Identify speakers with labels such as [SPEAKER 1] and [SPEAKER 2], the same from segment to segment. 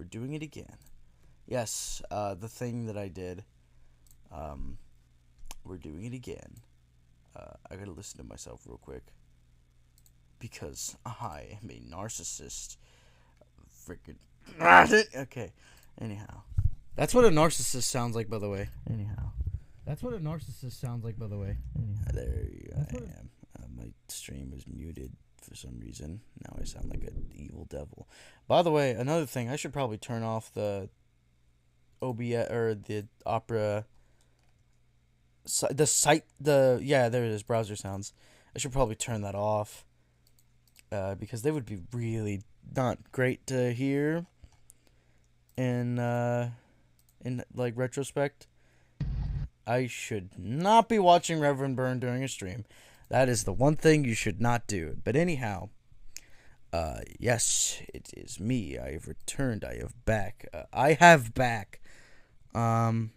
[SPEAKER 1] we're doing it again. Yes, the thing that I did. We're doing it again. I gotta listen to myself real quick. Because I am a narcissist. Freaking. Okay. Anyhow. That's what a narcissist sounds like, by the way. Anyhow. There I am. My stream was muted for some reason. Now I sound like an evil devil. By the way, another thing, I should probably turn off the OBS or the Opera. Yeah, there it is. Browser sounds. I should probably turn that off. Because they would be really not great to hear. In like retrospect. I should not be watching Reverend Burn during a stream. That is the one thing you should not do. But anyhow, yes, it is me. I have returned. I have back. I have back. And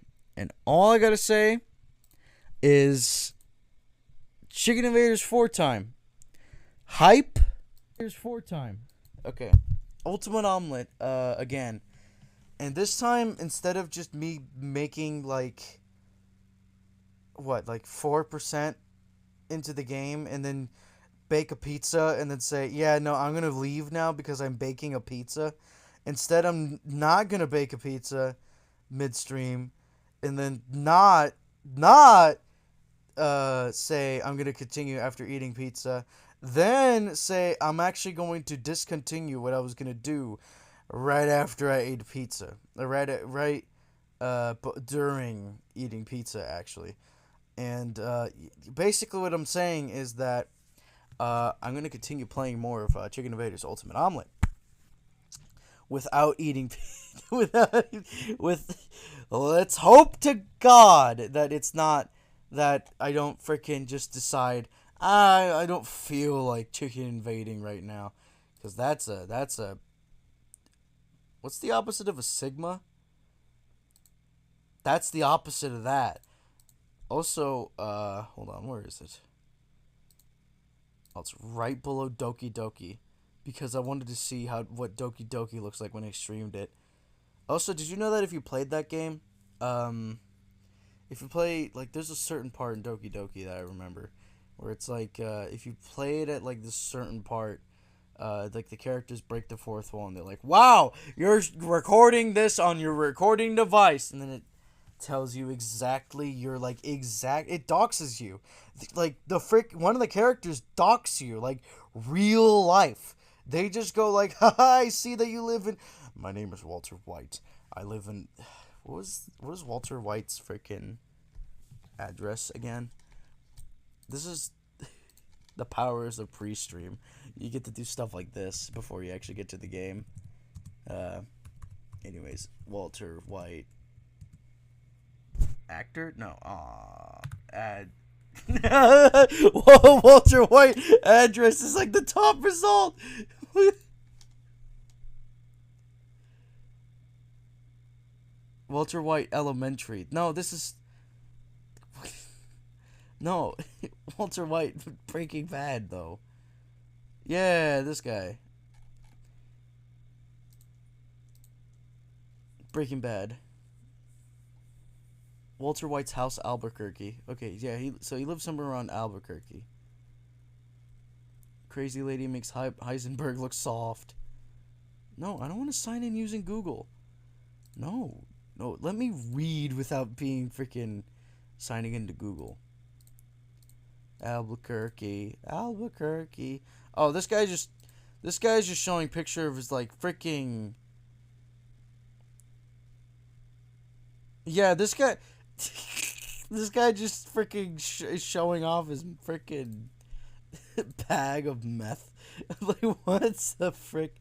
[SPEAKER 1] all I gotta say is Chicken Invaders 4 time. Hype. Okay. Ultimate Omelette, again. And this time, instead of just me making, like 4% into the game and then bake a pizza and then say, yeah, no, I'm going to leave now because I'm baking a pizza. Instead, I'm not going to bake a pizza midstream and then not say I'm going to continue after eating pizza. Then say I'm actually going to discontinue what I was going to do right after I ate pizza. During eating pizza, actually. And basically what I'm saying is that I'm going to continue playing more of Chicken Invaders Ultimate Omelette without eating let's hope to God that it's not that I don't freaking just decide I don't feel like chicken invading right now, because that's a what's the opposite of a sigma? That's the opposite of that. Also, hold on, where is it? Oh, it's right below Doki Doki, because I wanted to see what Doki Doki looks like when I streamed it. Also, did you know that if you played that game, if you play, like, there's a certain part in Doki Doki that I remember, where it's like, if you play it at, like, this certain part, like, the characters break the fourth wall, and they're like, wow, you're recording this on your recording device, and then it tells you exactly it doxes you. Like, one of the characters dox you, like, real life. They just go like, haha, I see that you live in, my name is Walter White. I live in, what was Walter White's freaking address again? This is the powers of pre-stream. You get to do stuff like this before you actually get to the game. Anyways, Walter White. Actor? No. Whoa, Walter White address is like the top result. Walter White Elementary. No, this is... No, Walter White Breaking Bad, though. Yeah, this guy. Breaking Bad. Walter White's house, Albuquerque. Okay, yeah, he lives somewhere around Albuquerque. Crazy lady makes Heisenberg look soft. No, I don't want to sign in using Google. No, let me read without being freaking signing into Google. Albuquerque. Oh, this guy's just showing picture of his, like, freaking... Yeah, this guy just freaking is showing off his freaking bag of meth. Like, what's the frick?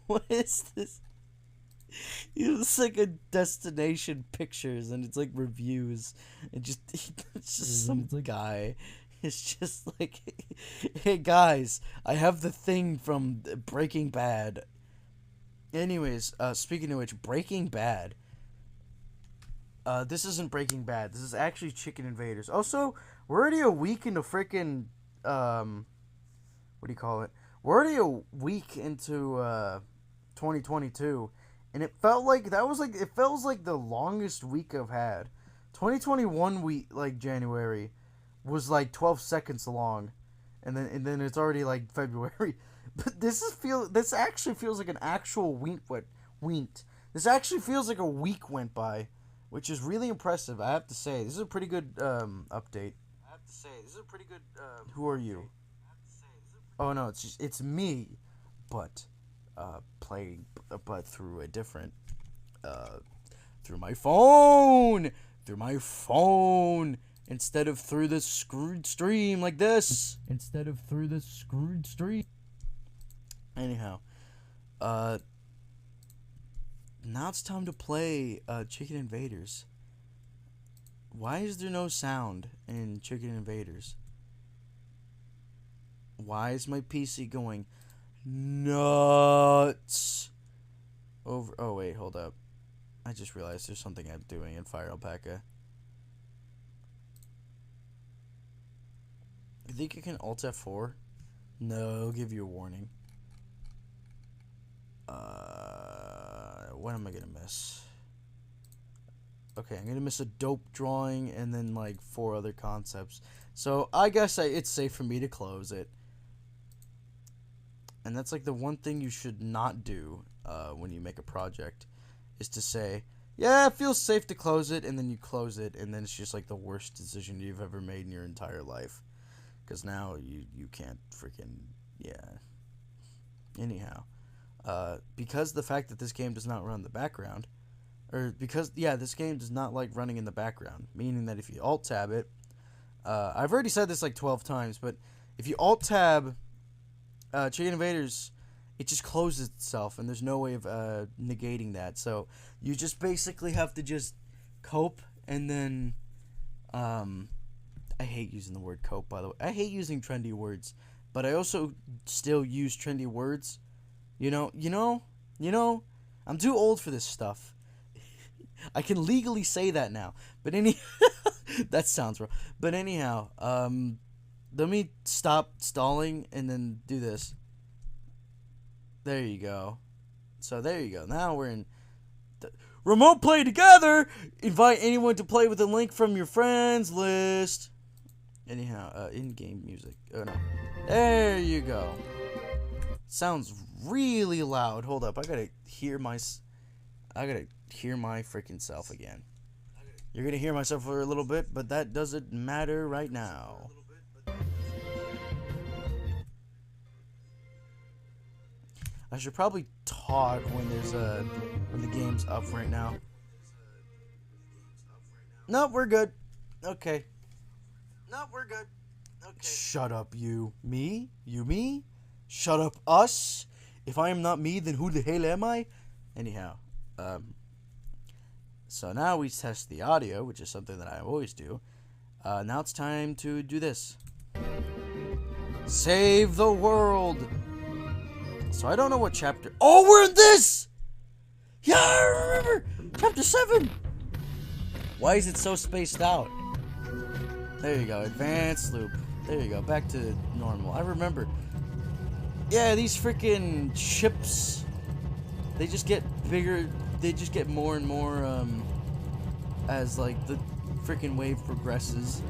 [SPEAKER 1] What is this? It's like a destination pictures, and it's like reviews, and it's just some guy. It's just like, hey guys, I have the thing from Breaking Bad. Anyways, speaking of which, Breaking Bad. This isn't Breaking Bad. This is actually Chicken Invaders. Also, we're already a week into freaking, what do you call it? We're already a week into, 2022, and it felt like it feels like the longest week I've had. 2021 week, like January, was like 12 seconds long, and then it's already like February. But this actually feels like an actual week. This actually feels like a week went by, which is really impressive. I have to say, this is a pretty good update. Who are you? Oh no, it's me, but playing, but through a different, through my phone, instead of through this screwed stream like this. Anyhow, now it's time to play Chicken Invaders. Why is there no sound in Chicken Invaders? Why is my PC going nuts? Oh wait, hold up. I just realized there's something I'm doing in Fire Alpaca. You think you can Alt F4? No, it'll give you a warning. What am I gonna miss? Okay, I'm gonna miss a dope drawing and then like 4 other concepts. So I guess it's safe for me to close it. And that's like the one thing you should not do when you make a project, is to say, yeah, it feels safe to close it, and then you close it, and then it's just like the worst decision you've ever made in your entire life. Because now you can't freaking, yeah. Anyhow, because the fact that this game does not run in the background, or because, yeah, this game does not like running in the background, meaning that if you Alt-Tab it, I've already said this like 12 times, but if you Alt-Tab Chicken Invaders, it just closes itself, and there's no way of negating that. So you just basically have to just cope, and then I hate using the word cope, by the way. I hate using trendy words, but I also still use trendy words. You know, I'm too old for this stuff. I can legally say that now. But that sounds wrong. But anyhow, let me stop stalling and then do this. There you go. So there you go. Now we're in the remote play together. Invite anyone to play with a link from your friends list. Anyhow, in-game music. Oh no. There you go. Sounds really loud. Hold up. I gotta hear my freaking self again. You're gonna hear myself for a little bit, but that doesn't matter right now. I should probably talk when when the game's up right now. Nope, we're good. Okay. Shut up, you. Me? You me? Shut up, us? If I am not me, then who the hell am I? Anyhow, so now we test the audio, which is something that I always do. Now it's time to do this. Save the world! So I don't know what chapter... Oh, we're in this! Yeah, I remember! Chapter 7! Why is it so spaced out? There you go, advanced loop. There you go, back to normal. I remember. Yeah, these freaking ships, they just get bigger, they just get more and more, as, like, the freaking wave progresses.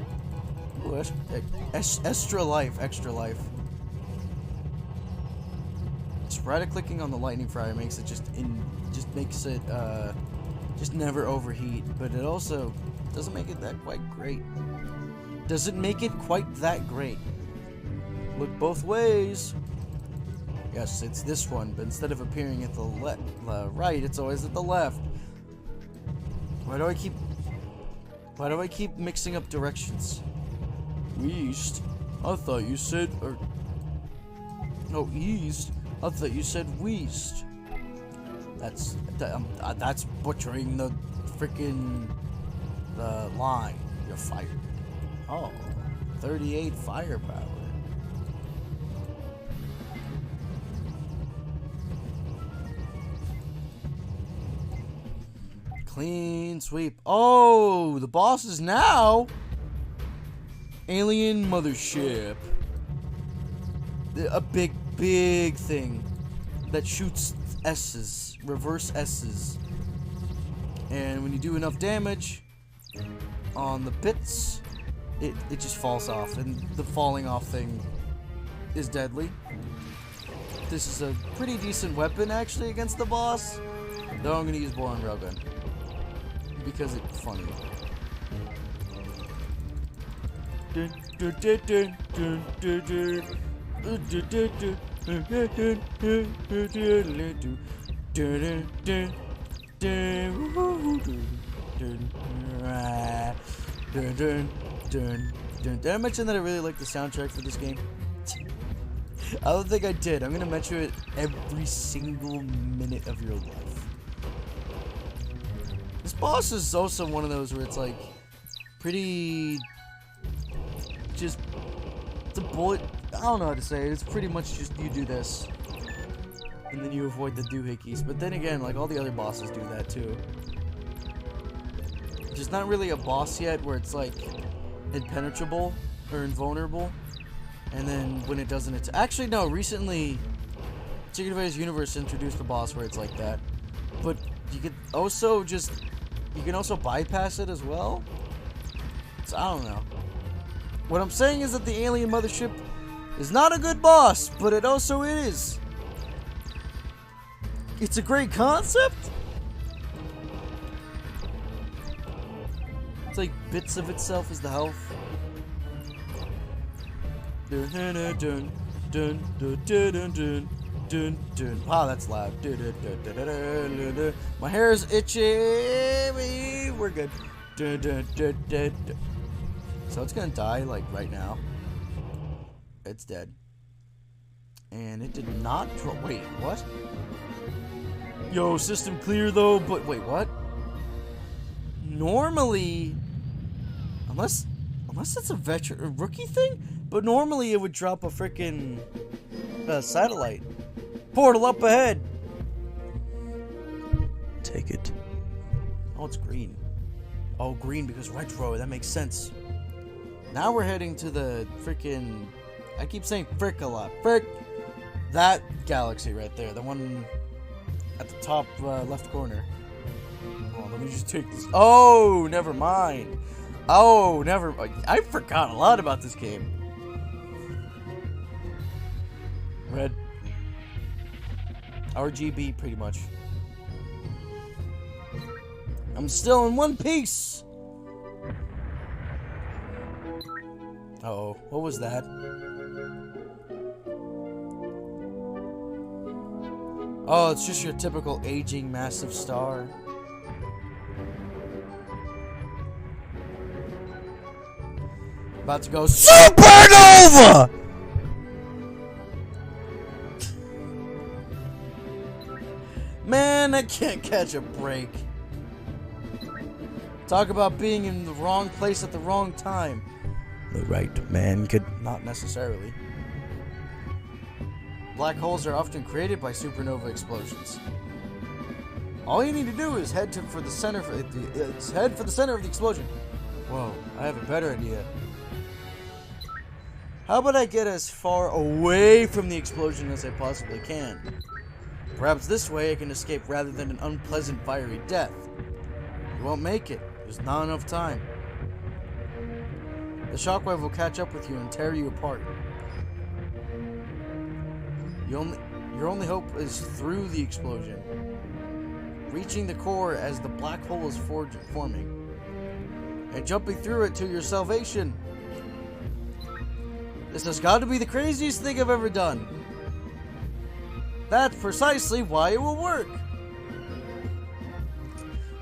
[SPEAKER 1] Ooh, extra life. Sporadic clicking on the lightning fryer makes it just never overheat, but it also doesn't make it that quite great. Look both ways. Yes, it's this one, but instead of appearing at the right, it's always at the left. Why do I keep mixing up directions? East? I thought you said, no, east. I thought you said west. That's butchering the freaking line. You're fired. Oh, 38 firepower. Clean sweep. Oh, the boss is now alien mothership. A big thing that shoots S's, reverse S's. And when you do enough damage on the bits, it just falls off, and the falling off thing is deadly. This is a pretty decent weapon, actually, against the boss. Though I'm going to use Boron Railgun, because it's funny. Did I mention that I really like the soundtrack for this game? I don't think I did. I'm gonna mention it every single minute of your life. This boss is also one of those where it's like pretty just the bullet. I don't know how to say it. It's pretty much just you do this and then you avoid the doohickeys. But then again, like all the other bosses do that too. There's not really a boss yet where it's like impenetrable or invulnerable. And then when it doesn't, it's actually no. Recently, Secret Invaders Universe introduced a boss where it's like that, but you can also bypass it as well. So I don't know. What I'm saying is that the alien mothership is not a good boss, but it also is. It's a great concept. It's like bits of itself is the health. Wow, that's loud. My hair is itchy. We're good. So it's gonna die like right now. It's dead. And it did not drop. Wait, what? Yo, system clear though. But wait, what? Normally, unless it's a rookie thing. But normally it would drop a freaking satellite. Portal up ahead. Take it. Oh, it's green. Oh, green because retro. That makes sense. Now we're heading to the freaking... I keep saying frick a lot. Frick. That galaxy right there. The one at the top left corner. Oh, let me just take this. Oh, never mind. Oh, never... I forgot a lot about this game. Red. RGB, pretty much. I'm still in one piece! Uh-oh. What was that? Oh, it's just your typical aging massive star. About to go supernova! Man, I can't catch a break. Talk about being in the wrong place at the wrong time. The right man could not necessarily. Black holes are often created by supernova explosions. All you need to do is head for the center of the explosion. Whoa, I have a better idea. How about I get as far away from the explosion as I possibly can? Perhaps this way I can escape rather than an unpleasant fiery death. You won't make it. There's not enough time. The shockwave will catch up with you and tear you apart. Your only hope is through the explosion, reaching the core as the black hole is forming, and jumping through it to your salvation. This has got to be the craziest thing I've ever done. That's precisely why it will work.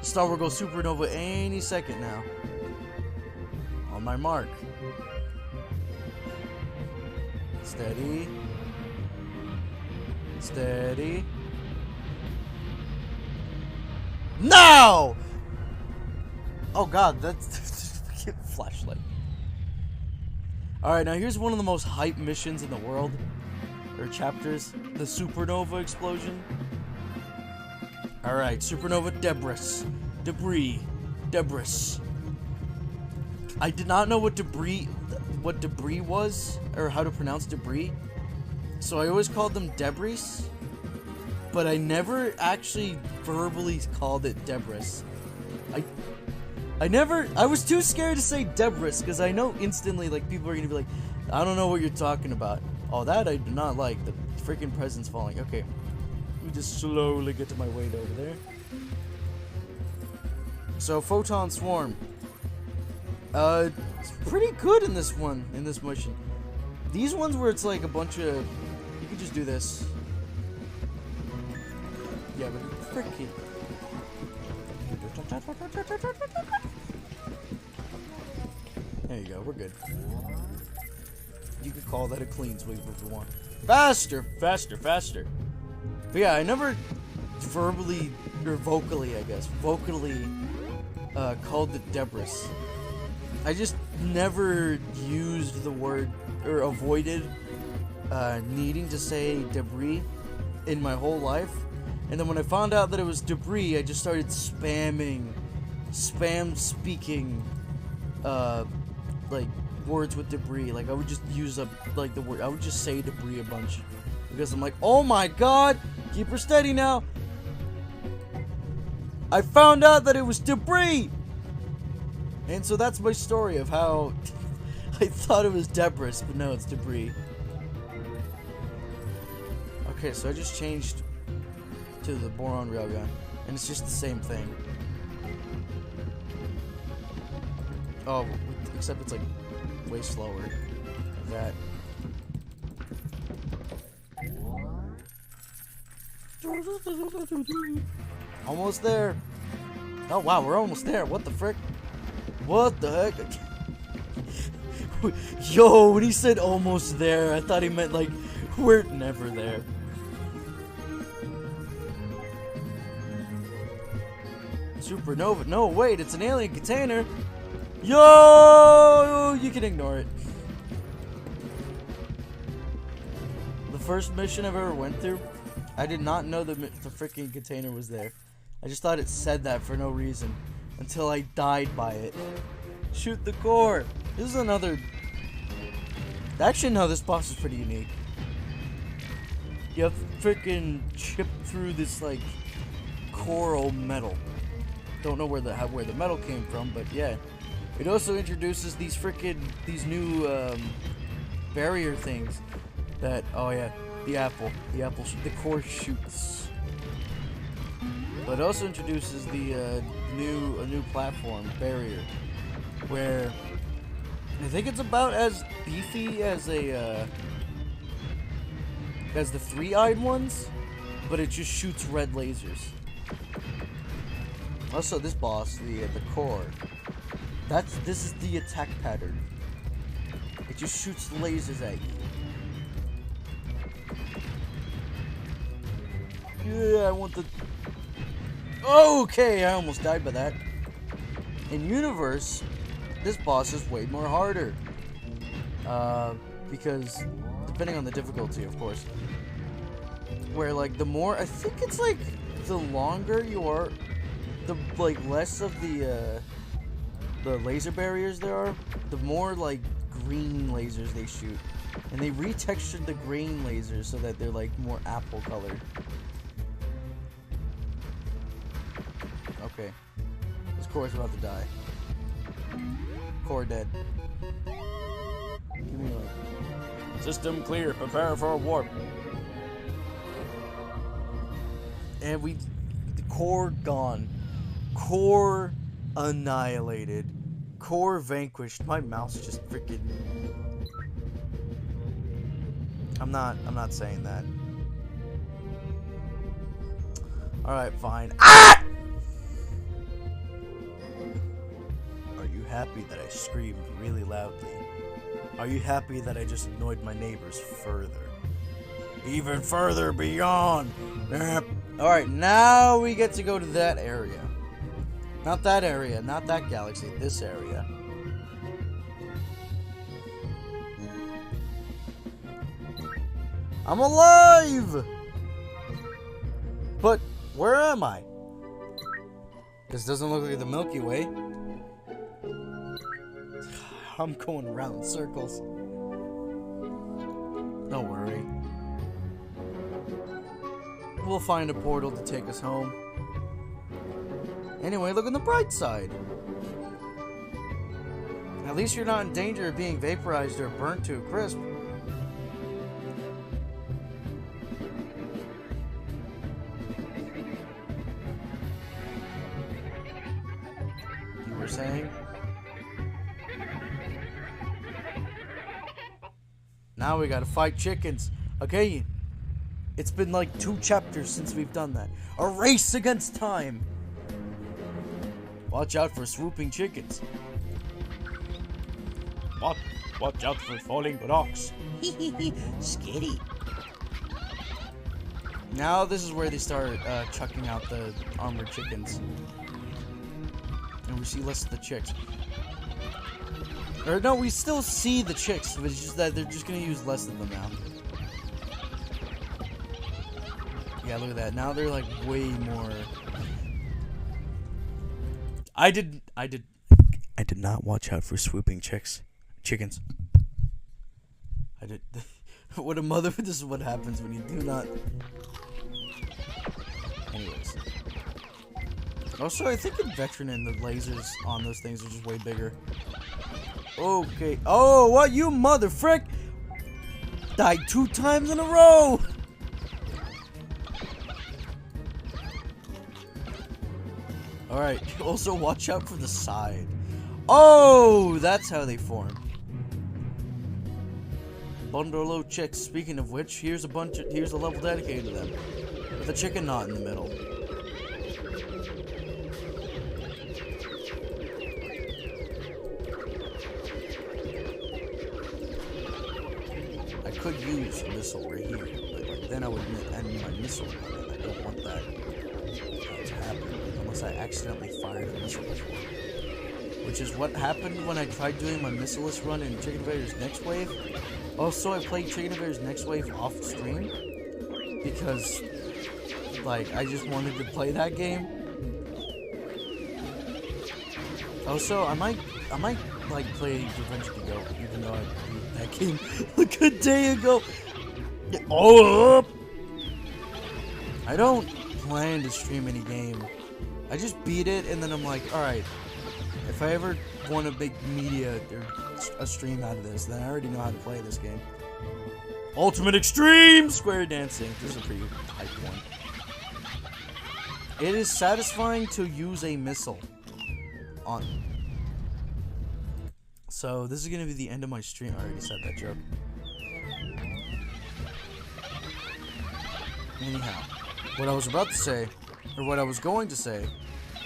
[SPEAKER 1] The star will go supernova any second now. On my mark. Steady. Steady. Now! Oh god, that's flashlight. Alright, now here's one of the most hype missions in the world. Or chapters. The supernova explosion. Alright, supernova debris. I did not know what debris was, or how to pronounce debris. So I always called them debris. but I never actually verbally called it Debris. I was too scared to say Debris, because I know instantly, like, people are gonna be like, I don't know what you're talking about. Oh, that I do not like. The freaking present's falling. Okay. Let me just slowly get to my weight over there. So, Photon Swarm. It's pretty good in this one, in this mission. These ones where it's like a bunch of... You can just do this. Yeah, but freaking... There you go, we're good. You could call that a clean sweep if you want. Faster, faster, faster. But yeah, I never verbally, or vocally, I guess, called it Debris. I just never used the word, or avoided needing to say debris in my whole life. And then when I found out that it was debris, I just started spam speaking, like, words with debris. Like, I would just use up, like, the word, I would just say debris a bunch. Because I'm like, oh my god, keep her steady now. I found out that it was debris. And so that's my story of how I thought it was Debris, but no, it's debris. Okay, so I just changed to the boron railgun, and it's just the same thing. Oh, except it's like way slower than that. Almost there. Oh wow, we're almost there. What the frick? What the heck? Yo, when he said almost there, I thought he meant like we're never there. Supernova. No, wait, it's an alien container. Yo, you can ignore it. The first mission I've ever went through, I did not know the freaking container was there. I just thought it said that for no reason until I died by it. Shoot the core. This is another... Actually, no, this boss is pretty unique. You have to freaking chip through this, like, coral metal. Don't know where the metal came from, but yeah. It also introduces these new barrier things that, oh yeah, the core shoots. But it also introduces the a new platform barrier, where I think it's about as beefy as the three-eyed ones, but it just shoots red lasers. Also, this boss, the core, this is the attack pattern. It just shoots lasers at you. Yeah, I want the... Okay, I almost died by that. In Universe, this boss is way more harder. Because, depending on the difficulty, of course. Where, like, the more... I think it's, like, the longer you are... The, like, less of the laser barriers there are, the more, like, green lasers they shoot. And they retextured the green lasers so that they're, like, more apple colored. Okay. This core's about to die. Core dead. Give me, like... System clear. Prepare for a warp. And the core gone. Core annihilated. Core vanquished. My mouse just freaking... I'm not saying that. Alright, fine. Ah! Are you happy that I screamed really loudly? Are you happy that I just annoyed my neighbors further? Even further beyond. Alright, now we get to go to that area. Not that area, not that galaxy, this area. I'm alive! But where am I? This doesn't look like the Milky Way. I'm going around in circles. Don't worry. we'll find a portal to take us home. Anyway, look on the bright side. At least you're not in danger of being vaporized or burnt to a crisp. You were saying? Now we gotta fight chickens. Okay, it's been like 2 chapters since we've done that. A race against time. Watch out for swooping chickens. Watch out for falling rocks. Skitty. Now this is where they start chucking out the armored chickens. And we see less of the chicks. Or no, we still see the chicks, but it's just that they're just gonna use less of them now. Yeah, look at that. Now they're like way more. I did not watch out for swooping chickens. I did. What a mother! This is what happens when you do not. Anyways. Also, I think in Veteran and the lasers on those things are just way bigger. Okay. Oh, what you mother frick! Died 2 times in a row. Alright, also watch out for the side. Oh, that's how they form. Bundle chicks. Speaking of which, here's a level dedicated to them. With a chicken knot in the middle. I could use a missile right here, but like, then I would end my missile run, and I don't want that to happen. Unless I accidentally fired a missile before. Which is what happened when I tried doing my missileless run in Chicken Invaders Next Wave. Also, I played Chicken Invaders Next Wave off stream. Because, like, I just wanted to play that game. Also, I might like, play Revenge of the Goat, even though I beat that game like a day ago. Oh! I don't plan to stream any game. I just beat it, and then I'm like, alright, if I ever want to make media or a stream out of this, then I already know how to play this game. Ultimate Extreme Square Dancing. This is a pretty hype one. It is satisfying to use a missile on. So, this is going to be the end of my stream. I already said that joke. Anyhow, what I was about to say, or what I was going to say,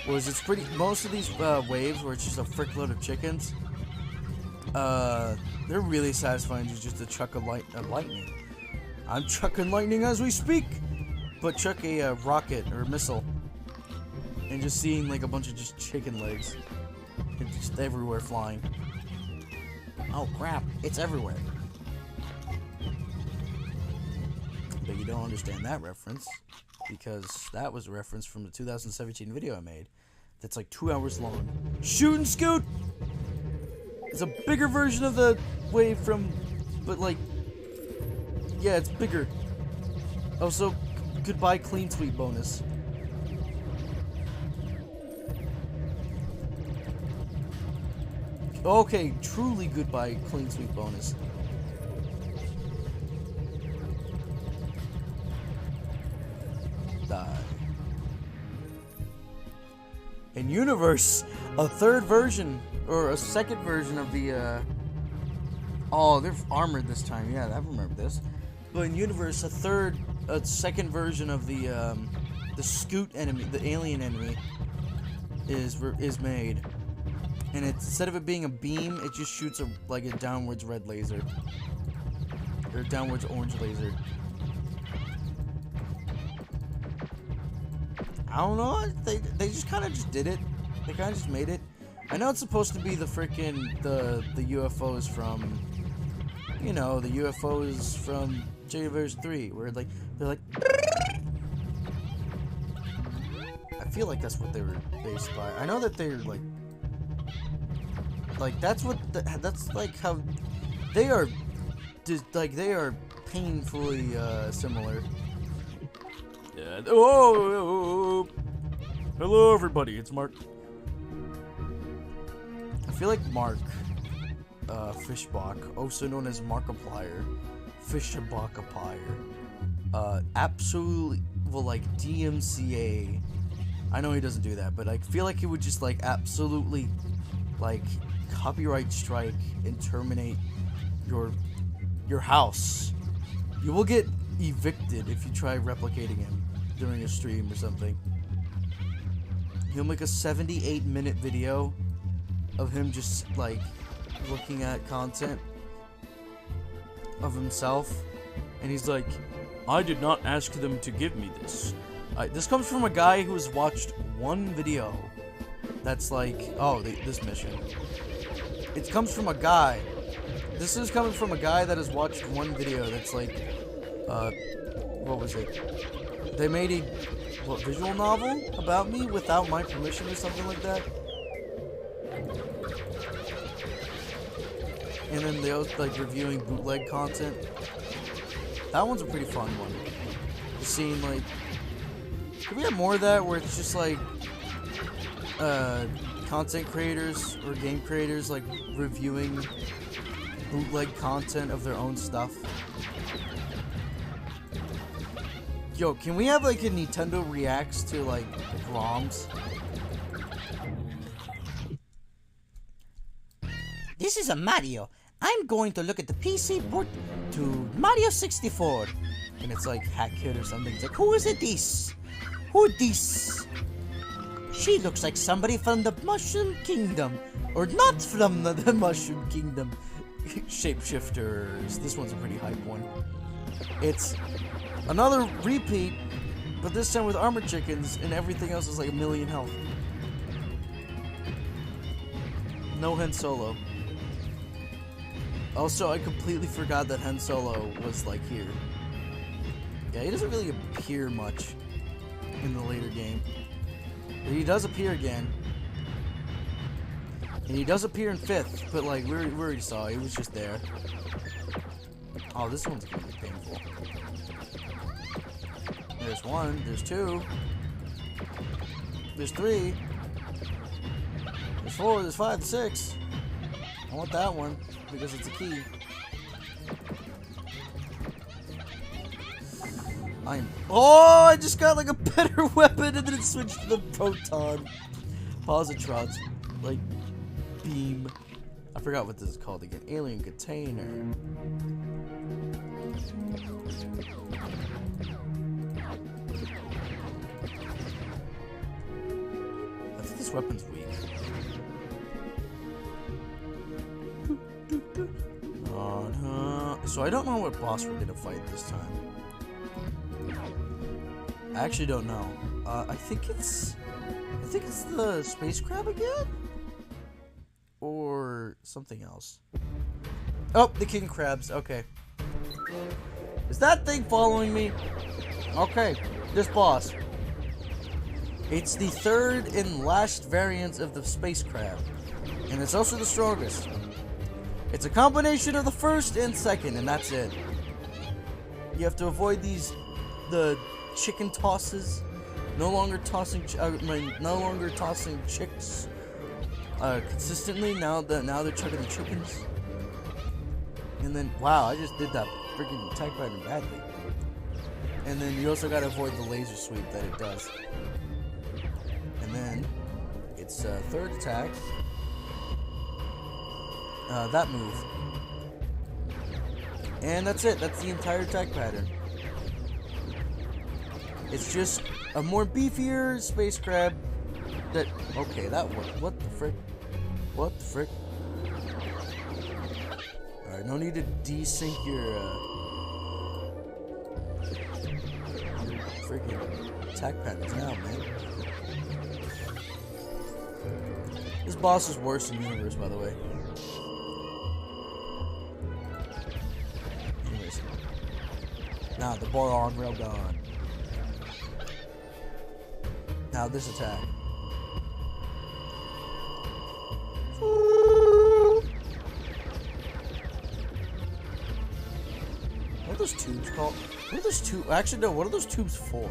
[SPEAKER 1] was it's pretty, most of these waves where it's just a frickload of chickens, they're really satisfying just to chuck a lightning. I'm chucking lightning as we speak, but chuck a rocket or missile, and just seeing like a bunch of just chicken legs, it's just everywhere flying. Oh crap, it's everywhere. But you don't understand that reference, because that was a reference from the 2017 video I made that's like 2 hours long. Shoot and scoot! It's a bigger version of the wave from, but like, yeah, it's bigger. Also, goodbye clean sweep bonus. Okay, truly goodbye clean sweep bonus. Die. In Universe, a third version, or a second version of the, oh, they're armored this time, yeah, I remember this. But in Universe, a second version of the Scoot enemy, the alien enemy, is made. And instead of it being a beam, it just shoots like a downwards red laser. Or a downwards orange laser. I don't know, they just kind of just did it. They kind of just made it. I know it's supposed to be the frickin' the UFOs from, you know, the UFOs from Invaders 3, where like they're like. I feel like that's what they were based by. I know that they're like that's what that's like how they are, just like they are painfully similar. Oh, hello everybody, it's Mark. I feel like Mark Fishbach, also known as Markiplier, Fishabachiplier, absolutely will like DMCA. I know he doesn't do that, but I feel like he would just like absolutely like copyright strike and terminate your house. You will get evicted if you try replicating him during a stream or something. He'll make a 78-minute video of him just like looking at content of himself, and he's like, I did not ask them to give me this. This comes from a guy who has watched one video that's like, oh, this mission. It comes from a guy. This is coming from a guy that has watched one video that's like, what was it? They made a, visual novel about me without my permission or something like that. And then they also like reviewing bootleg content. That one's a pretty fun one. Just seeing like, can we have more of that where it's just like, content creators or game creators like reviewing bootleg content of their own stuff? Yo, can we have like a Nintendo reacts to like ROMs?
[SPEAKER 2] This is a Mario. I'm going to look at the PC port to Mario 64.
[SPEAKER 1] And it's like Hack Kid or something. It's like,
[SPEAKER 2] Who is it this? Who this? She looks like somebody from the Mushroom Kingdom. Or not from the Mushroom Kingdom.
[SPEAKER 1] Shapeshifters. This one's a pretty hype one. It's another repeat, but this time with armored chickens, and everything else is like a million health. No Han Solo. Also, I completely forgot that Han Solo was like here. Yeah, he doesn't really appear much in the later game. But he does appear again. And he does appear in 5th, but like we already saw, he was just there. Oh, this one's gonna be painful. There's 1, there's 2, there's 3, there's 4, there's 5, there's 6. I want that one because it's a key. Oh, I just got like a better weapon and then it switched to the proton positron's like beam. I forgot what this is called again. Alien container. I think this weapon's weak. So I don't know what boss we're gonna fight this time. I actually don't know. I think it's the space crab again, or something else. Oh, the king crabs. Okay. Is that thing following me? Okay, this boss. It's the 3rd and last variant of the space crab, and it's also the strongest. It's a combination of the 1st and 2nd, and that's it. You have to avoid the chicken tosses. No longer tossing chicks consistently. Now they're chucking the chickens. And then, wow, I just did that freaking attack pattern badly. And then you also gotta avoid the laser sweep that it does. And then its 3rd attack. That move. And that's it. That's the entire attack pattern. It's just a more beefier space crab that... Okay, that worked. What the frick? What the frick? Alright, no need to desync your freaking attack patterns now, man. This boss is worse in Universe, by the way. Anyways. Now, the boron railgun. Now this attack. What are those tubes called? What are those tubes? Actually, no. What are those tubes for?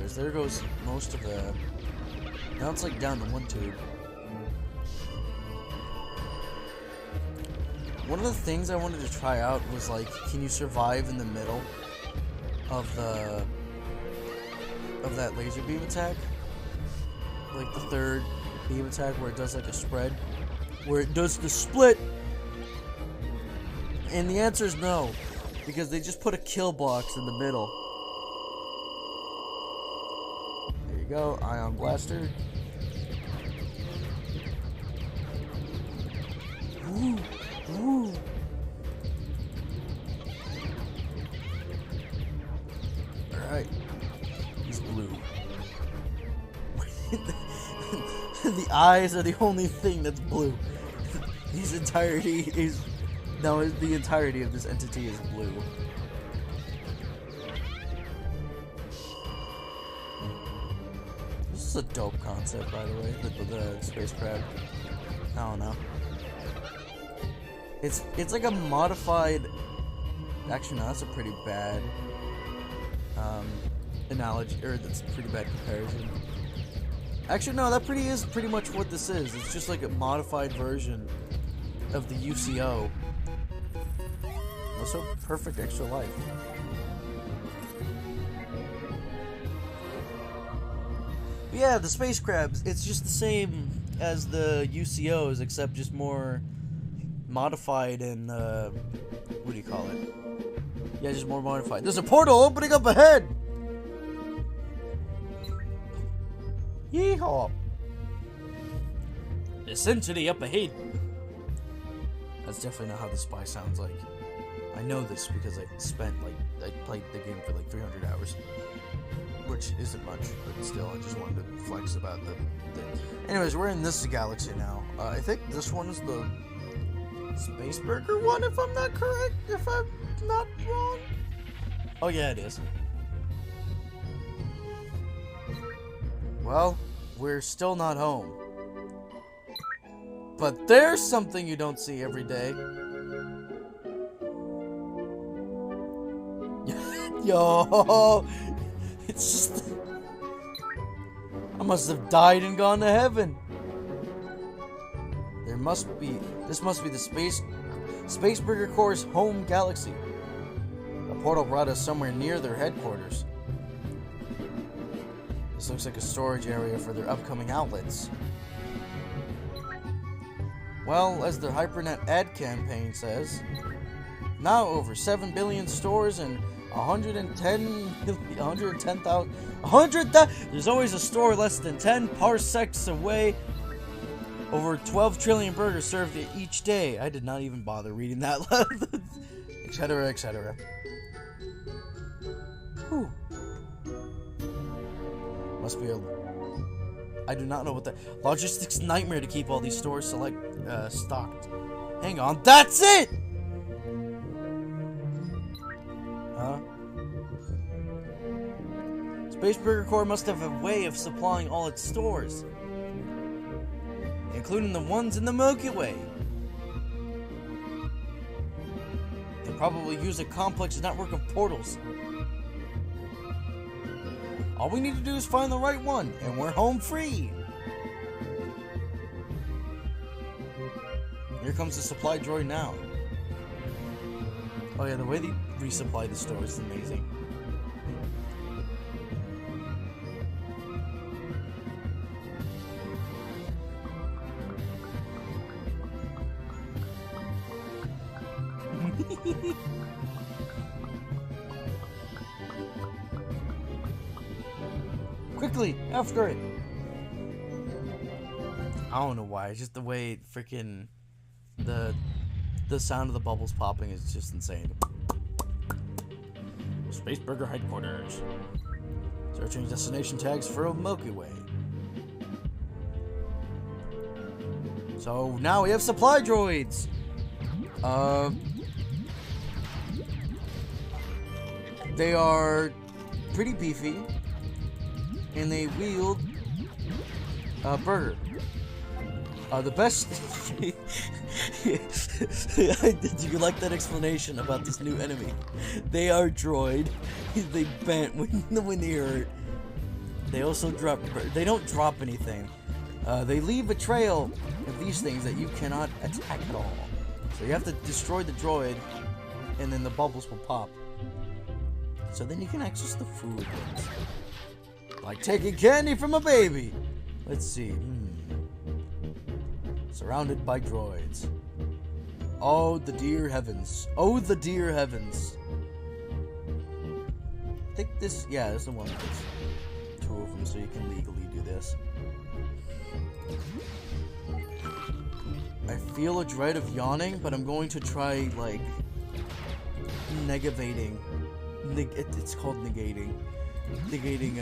[SPEAKER 1] Anyways, there goes most of the... Now it's like down to one tube. One of the things I wanted to try out was like, can you survive in the middle of that laser beam attack? Like the third beam attack where it does like a spread, where it does the split. And the answer is no, because they just put a kill box in the middle. There you go, ion blaster. Ooh, ooh. Alright. He's blue. The eyes are the only thing that's blue. His entirety is... No, the entirety of this entity is blue. This is a dope concept, by the way, the space crab. I don't know. It's like a modified... Actually, no, that's a pretty bad analogy, or that's a pretty bad comparison. Actually, no, that is pretty much what this is. It's just like a modified version of the UCO. Also, perfect extra life. But yeah, the space crabs, it's just the same as the UCOs, except just more modified and, what do you call it? Yeah, just more modified. There's a portal opening up ahead! Yeehaw! Listen to the up ahead. That's definitely not how the spy sounds like. I know this because I played the game for like 300 hours. Which isn't much, but still, I just wanted to flex about the thing. Anyways, we're in this galaxy now. I think this one is the Space Burger one, if I'm not correct, if I'm not wrong. Oh yeah, it is. Well, we're still not home. But there's something you don't see every day. Yo, it's just... I must have died and gone to heaven. This must be the Space Burger Corps' home galaxy. A portal brought us somewhere near their headquarters. This looks like a storage area for their upcoming outlets. Well, as their HyperNet ad campaign says, now over 7 billion stores and 110,000. There's always a store less than 10 parsecs away. Over 12 trillion burgers served each day. I did not even bother reading that, etc., etc. Whew. Must be a... I do not know what that... Logistics nightmare to keep all these stores stocked. Hang on, that's it! Huh? Space Burger Corps must have a way of supplying all its stores, including the ones in the Milky Way. They probably use a complex network of portals. All we need to do is find the right one, and we're home free. Here comes the supply droid now. Oh yeah, the way they resupply the store is amazing. Quickly, after it. I don't know why, just the way it freaking the sound of the bubbles popping is just insane. Space Burger headquarters. Searching destination tags for a Milky Way. So now we have supply droids. They are pretty beefy, and they wield a burger. The best... Did you like that explanation about this new enemy? They are droid. They bent when they hurt. They also drop. They don't drop anything. They leave a trail of these things that you cannot attack at all. So you have to destroy the droid, and then the bubbles will pop. So then you can access the food ones. Like taking candy from a baby. Let's see. Surrounded by droids. Oh, the dear heavens. Oh, the dear heavens. I think this... Yeah, this is the one with this. 2 of them, so you can legally do this. I feel a dread of yawning, but I'm going to try, like... Negating. It's called negating. Negating,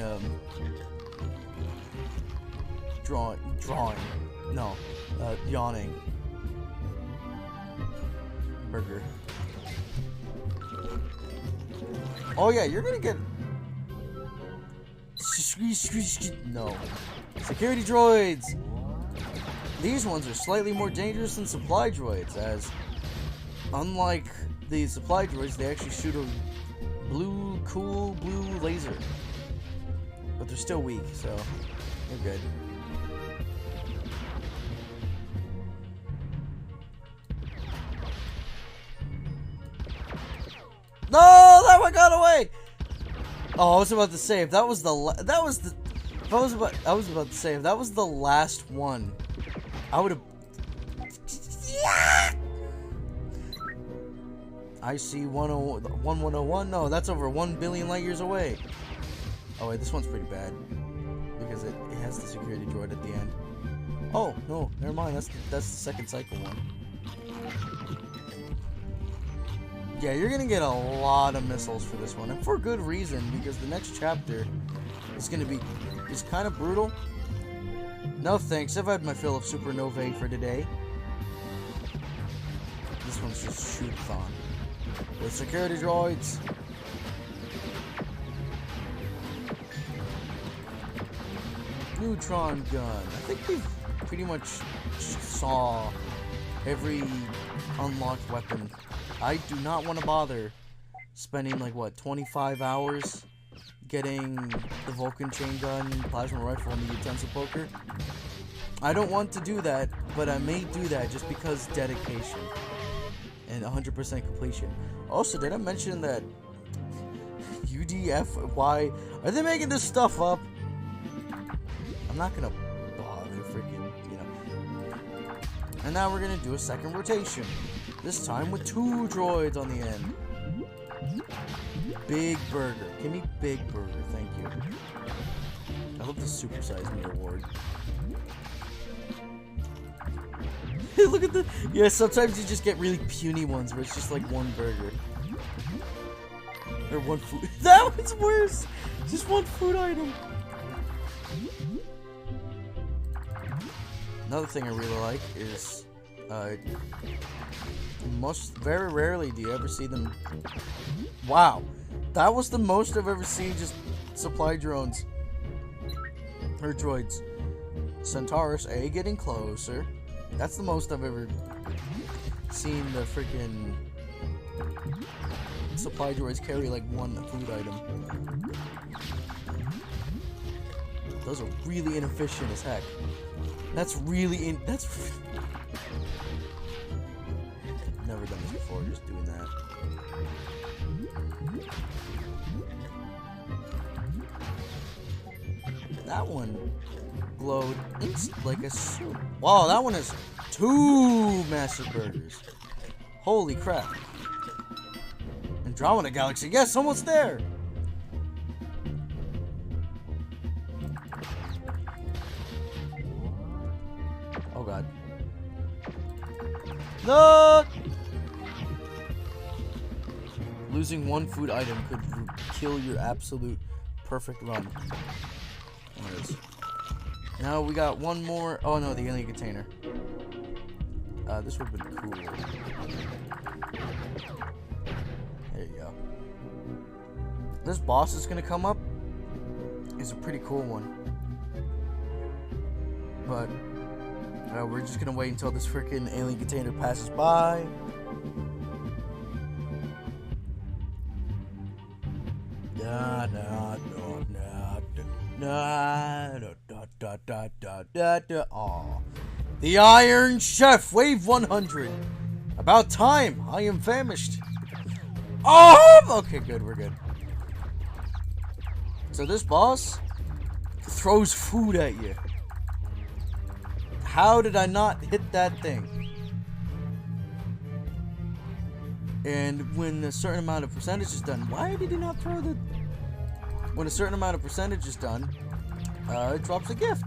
[SPEAKER 1] Drawing. No. Yawning. Burger. Oh yeah, you're gonna get... No. Security droids! These ones are slightly more dangerous than supply droids, as unlike the supply droids, they actually shoot a cool blue laser. But they're still weak, so they're good. No, that one got away. Oh, I was about to say if that was the I was about to say if that was the last one, I would have. Yeah! I see 1101. No, that's over 1 billion light years away. Oh wait, this one's pretty bad because it has the security droid at the end. Oh no, never mind. That's the second cycle one. Yeah, you're gonna get a lot of missiles for this one, and for good reason, because the next chapter is kind of brutal. No thanks, I've had my fill of supernovae for today. This one's just shoot-thon. With security droids. Neutron gun. I think we've pretty much saw every unlocked weapon. I do not want to bother spending like what 25 hours getting the Vulcan chain gun, plasma rifle, and the utensil poker. I don't want to do that, but I may do that just because dedication and 100% completion. Also, did I mention that UDF? Why are they making this stuff up? I'm not gonna bother, freaking, you know. And now we're gonna do a second rotation. This time with 2 droids on the end. Big Burger. Give me Big Burger, thank you. I love the Super Size Me award. Look at the... Yeah, sometimes you just get really puny ones where it's just like 1 burger. Or 1 food... That one's worse! Just 1 food item. Another thing I really like is... very rarely do you ever see them. Wow, that was the most I've ever seen. Just supply drones or droids. Centaurus A getting closer. That's the most I've ever seen the freaking supply droids carry like 1 food item. Those are really inefficient as heck. That's really that's. Never done this before, just doing that. That one glowed like a soup. Wow, that one has 2 massive burgers. Holy crap. Andromeda Galaxy, yes, almost there. Oh god. No! Losing 1 food item could kill your absolute perfect run. Anyways. Now we got 1 more. Oh no, the alien container. This would have been cool. There you go. This boss is gonna come up is a pretty cool one. But we're just gonna wait until this freaking alien container passes by. Aw. The Iron Chef, wave 100. About time. I am famished. Oh! Okay, good. We're good. So this boss throws food at you. How did I not hit that thing? And when a certain amount of percentage is done, why did he not throw the... When a certain amount of percentage is done, it drops a gift.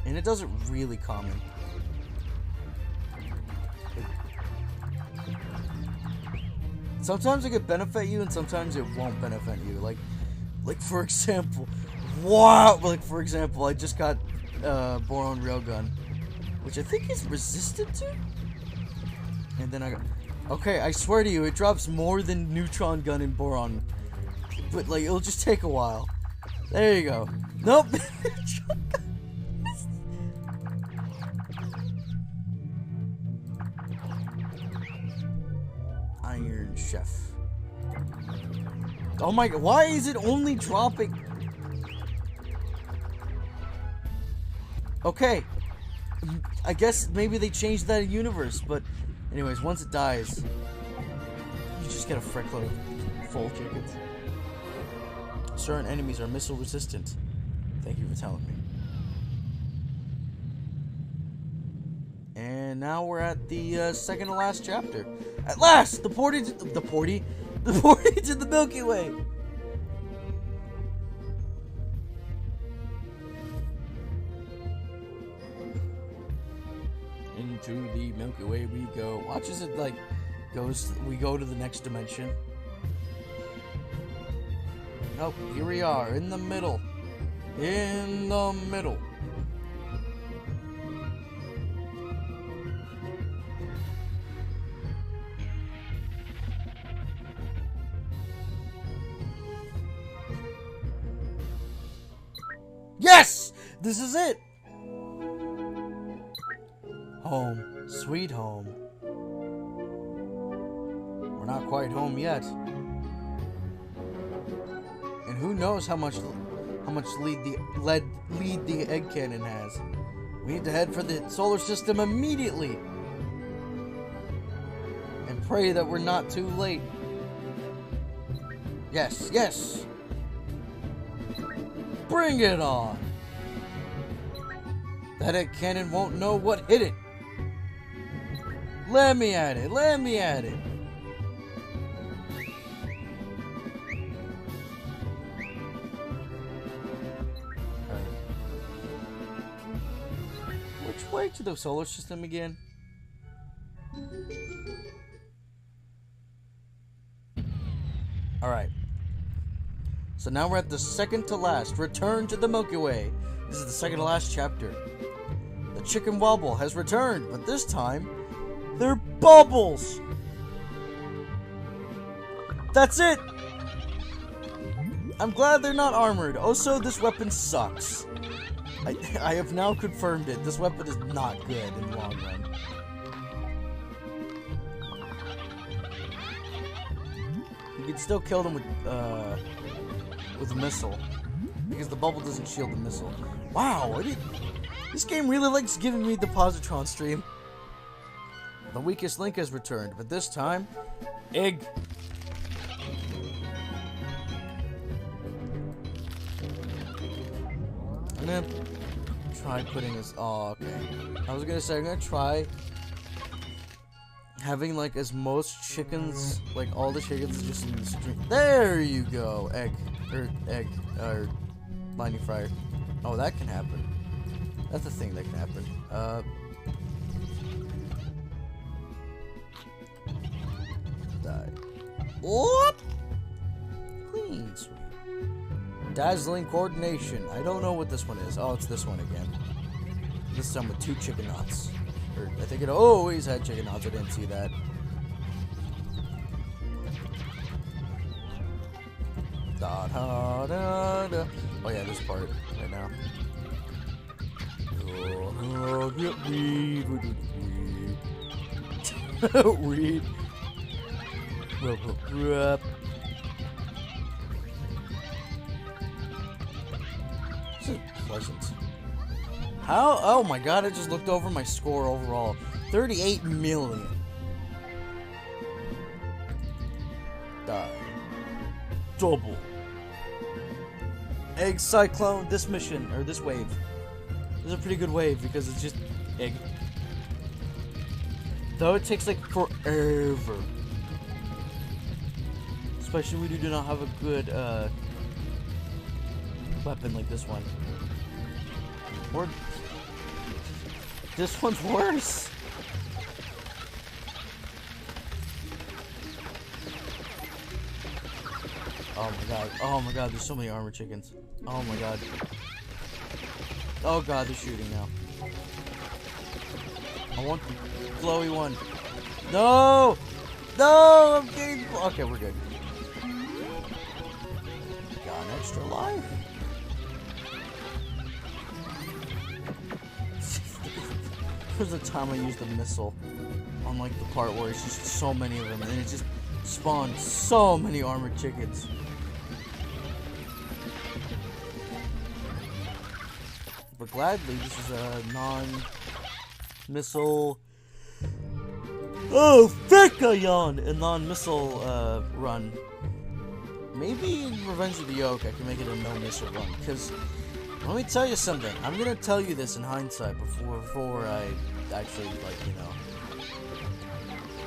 [SPEAKER 1] And it does it really common. Sometimes it could benefit you, and sometimes it won't benefit you. Like for example, wow! Like for example, I just got Boron Railgun, which I think is resistant to. And then I got, okay, I swear to you, it drops more than Neutron Gun and Boron, but like it'll just take a while. There you go. Nope. Iron Chef. Oh my god, why is it only dropping? Okay. I guess maybe they changed that universe, but anyways, once it dies, you just get a frickload of full chickens. Certain enemies are missile resistant. Thank you for telling me. And now we're at the second to last chapter. At last, the portage to the Milky Way. Into the Milky Way we go. Watch as it like goes. We go to the next dimension. Nope. Here we are in the middle. In the middle. Yes! This is it! Home. Sweet home. We're not quite home yet. And who knows how much lead the egg cannon has. We need to head for the solar system immediately. And pray that we're not too late. Yes, yes! Bring it on! That egg cannon won't know what hit it. Let me at it, let me at it. Which way to the solar system again? Alright. So now we're at the second to last. Return to the Milky Way. This is the second to last chapter. The chicken wobble has returned, but this time, they're bubbles! That's it! I'm glad they're not armored. Also, this weapon sucks. I have now confirmed it. This weapon is not good in the long run. You can still kill them with a missile. Because the bubble doesn't shield the missile. Wow, this game really likes giving me the positron stream. The weakest link has returned, but this time, egg. I'm gonna try putting this. Oh, okay. I was gonna say I'm gonna try having like as most chickens, like all the chickens, just in the stream. There you go, egg or lightning fryer. Oh, that can happen. That's a thing that can happen. Die. Whoop! Clean sweep. Dazzling coordination. I don't know what this one is. Oh, it's this one again. This time with 2 chicken knots. Or I think it always had chicken knots. I didn't see that. Da, da, da, da. Oh yeah, this part right now. Oh, get weed. Weed. This is pleasant. How? Oh my god, I just looked over my score overall. 38 million. Die. Double. Egg Cyclone, this mission, or this wave. This is a pretty good wave because it's just egg. Though it takes like forever. Especially when you do not have a good weapon like this one. Or this one's worse. Oh my god. Oh my god, there's so many armor chickens. Oh my god. Oh god, they're shooting now. I want the glowy one. No! No! I'm getting... Okay, we're good. Got an extra life. There's a time I used a missile on like the part where it's just so many of them and it just spawned so many armored chickens. But gladly, this is a non-missile. Oh, frick, I yawned! A non-missile run. Maybe in Revenge of the Yoke, I can make it a no-missile run. Because let me tell you something. I'm gonna tell you this in hindsight before I actually, like, you know,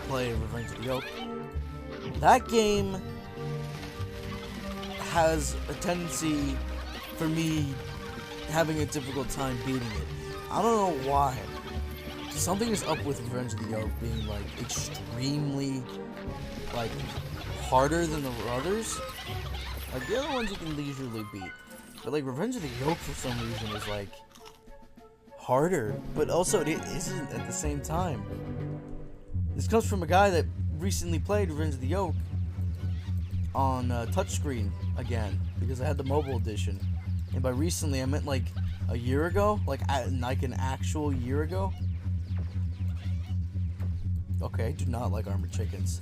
[SPEAKER 1] play Revenge of the Yoke. That game has a tendency for me having a difficult time beating it. I don't know why. Something is up with Revenge of the Yoke being like extremely like harder than the others. Like the other ones you can leisurely beat, but like Revenge of the Yoke for some reason is like harder, but also it isn't at the same time. This comes from a guy that recently played Revenge of the Yoke on touchscreen again because I had the mobile edition. And by recently, I meant like a year ago, like an actual year ago. Okay, I do not like armored chickens.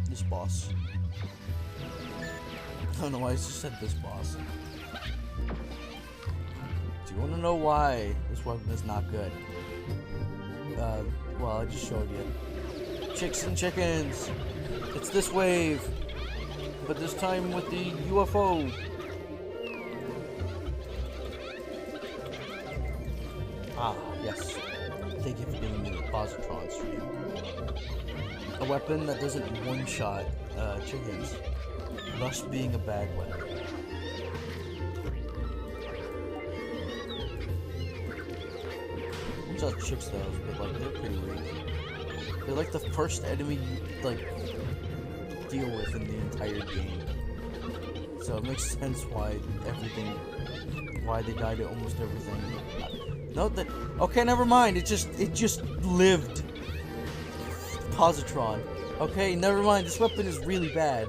[SPEAKER 1] This boss. I don't know why I just said this boss. Do you want to know why this weapon is not good? Well, I just showed you. Chicks and chickens! It's this wave! But this time with the UFO! Ah, yes. Thank you for giving me the positron stream. A weapon that doesn't one-shot chickens. Thus being a bad weapon. These are chicks though, but like they're pretty weak. They're like the first enemy you like deal with in the entire game. So it makes sense why they died to almost everything. Note that okay, never mind, it just lived. Positron. Okay, never mind, this weapon is really bad.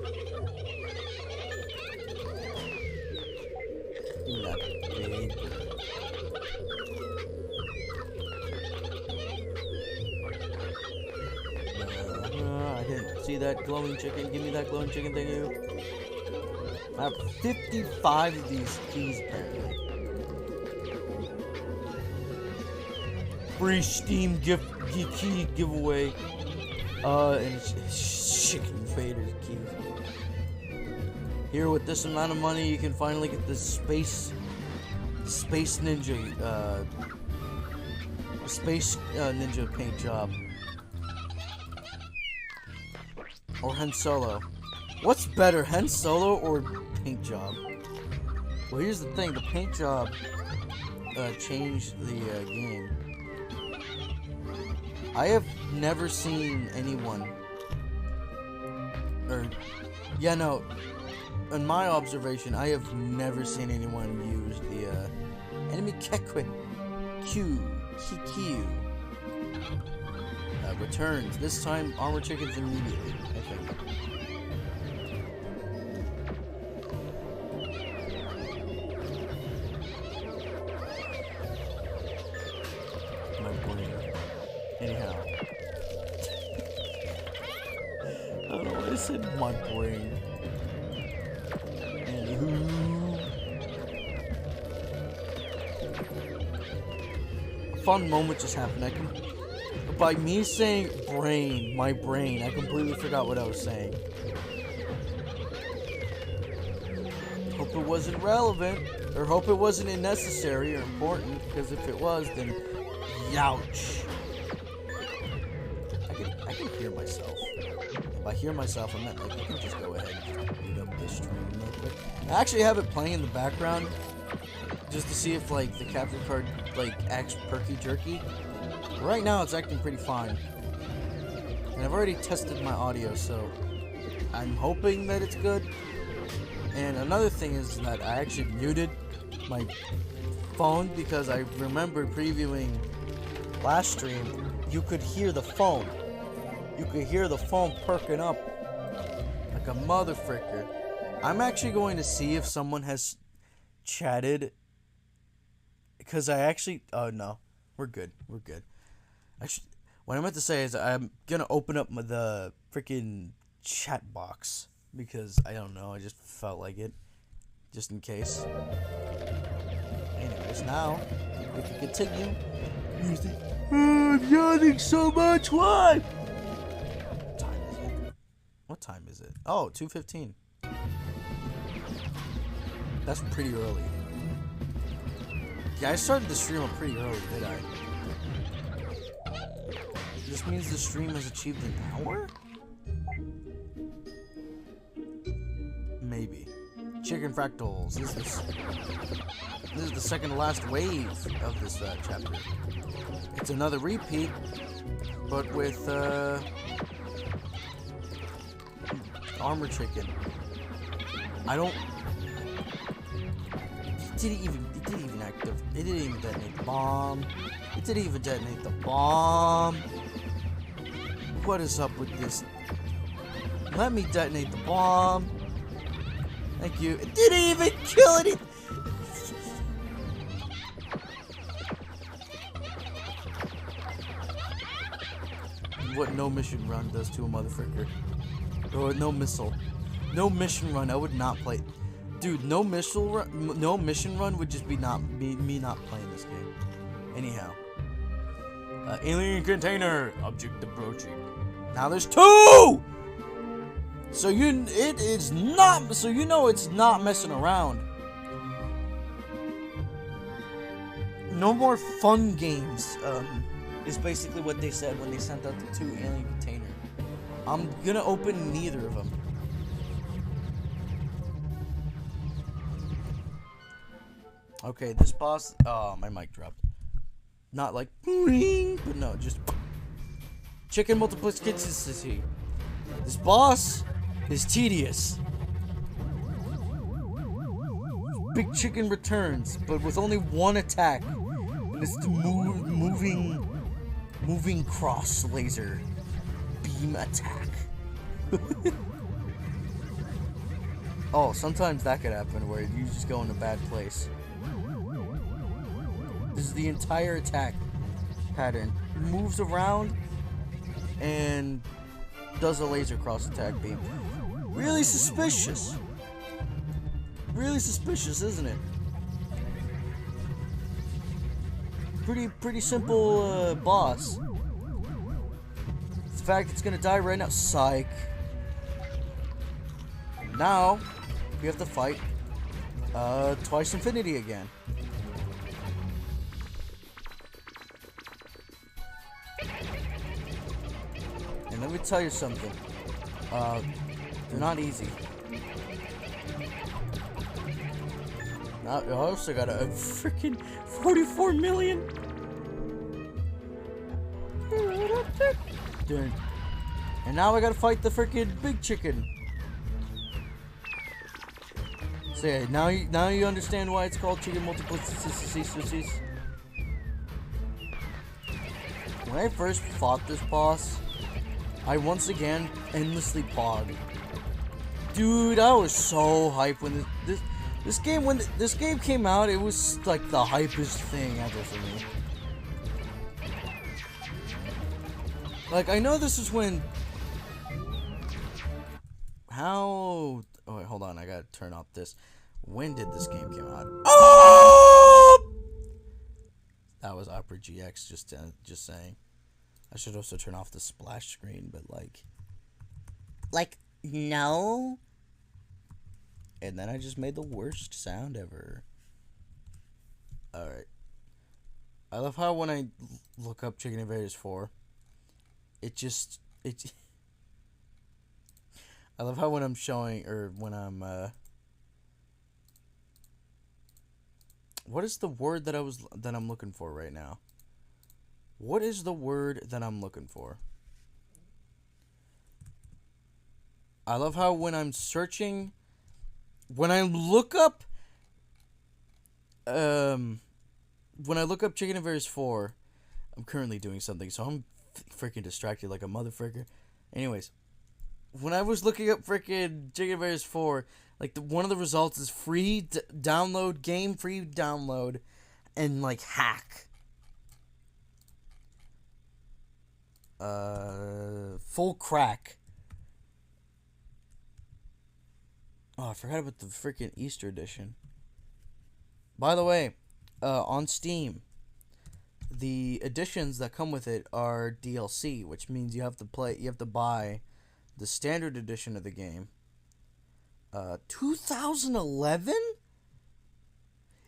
[SPEAKER 1] I didn't see that glowing chicken. Give me that glowing chicken, thank you. I have 55 of these keys apparently. Free Steam key giveaway. And it's Chicken Invaders keys. Here with this amount of money, you can finally get this Space Ninja, Ninja paint job. Or Han Solo. What's better, Han Solo or paint job? Well, here's the thing, the paint job changed the game. I have never seen anyone, in my observation, I have never seen anyone use the enemy Kekwe Q returns. This time, armor chickens immediately, I think. said my brain. Anywho. A fun moment just happened. By me saying brain, my brain, I completely forgot what I was saying. Hope it wasn't relevant, or hope it wasn't unnecessary or important, because if it was, then youch. I can hear myself. If I hear myself, I meant like I can just go ahead and just boot up this stream real quick. I actually have it playing in the background, just to see if like the capture card like acts perky jerky. Right now it's acting pretty fine. And I've already tested my audio, so I'm hoping that it's good. And another thing is that I actually muted my phone because I remembered previewing last stream, you could hear the phone. You could hear the phone perking up like a motherfricker. I'm actually going to see if someone has chatted, because I actually, oh no, we're good. Actually, what I meant to say is I'm gonna open up the freaking chat box because I don't know, I just felt like it, just in case. Anyways, now we can continue. I'm yawning so much. Why? What time is it? Oh, 2:15. That's pretty early. Yeah, I started the stream up pretty early, did I? This means the stream has achieved an hour? Maybe. Chicken fractals. This is the second to last wave of this chapter. It's another repeat, but with armor chicken. I don't. It didn't even active. It didn't even detonate the bomb. It didn't even detonate the bomb. What is up with this? Let me detonate the bomb. Thank you. It didn't even kill it. What no mission run does to a motherfucker. Or no missile. No mission run. I would not play. Dude, no mission run would just be me not playing this game. Anyhow. Alien container. Object approaching. Now there's two! So you know it's not messing around. No more fun games, is basically what they said when they sent out the 2 alien container. I'm gonna open neither of them. Okay, this boss, oh, my mic dropped. Not like, but no, just chicken multiplicity. This boss is tedious. Big chicken returns, but with only one attack, and it's the moving cross laser beam attack. Oh, sometimes that could happen where you just go in a bad place. This is the entire attack pattern. It moves around and does a laser cross attack beam. Really suspicious. Really suspicious, isn't it? Pretty simple boss. The fact it's gonna die right now. Psych. Now we have to fight twice infinity again. And let me tell you something. They're not easy. Now, I also got a freaking 44 million. Dude. And now I gotta fight the freaking big chicken. So yeah, now you understand why it's called chicken multiplicity. When I first fought this boss, I once again endlessly pogged. Dude, I was so hyped when this game came out. It was like the hypest thing ever for me. Like, I know this is when how... Oh, wait, hold on. I gotta turn off this. When did this game come out? Oh! That was Opera GX, just saying. I should also turn off the splash screen, but
[SPEAKER 2] Like, no?
[SPEAKER 1] And then I just made the worst sound ever. Alright. I love how when I look up Chicken Invaders 4, I love how when I'm showing, or when I'm, what is the word that I'm looking for right now? What is the word that I'm looking for? I love how when I'm searching, when I look up Chicken Invaders 4, I'm currently doing something, so I'm freaking distracted like a motherfucker. Anyways, when I was looking up freaking Chicken Invaders 4, like one of the results is free download, game free download, and like hack. Full crack. Oh, I forgot about the freaking Easter edition. By the way, on Steam, the editions that come with it are DLC, which means you have to buy the standard edition of the game. 2011?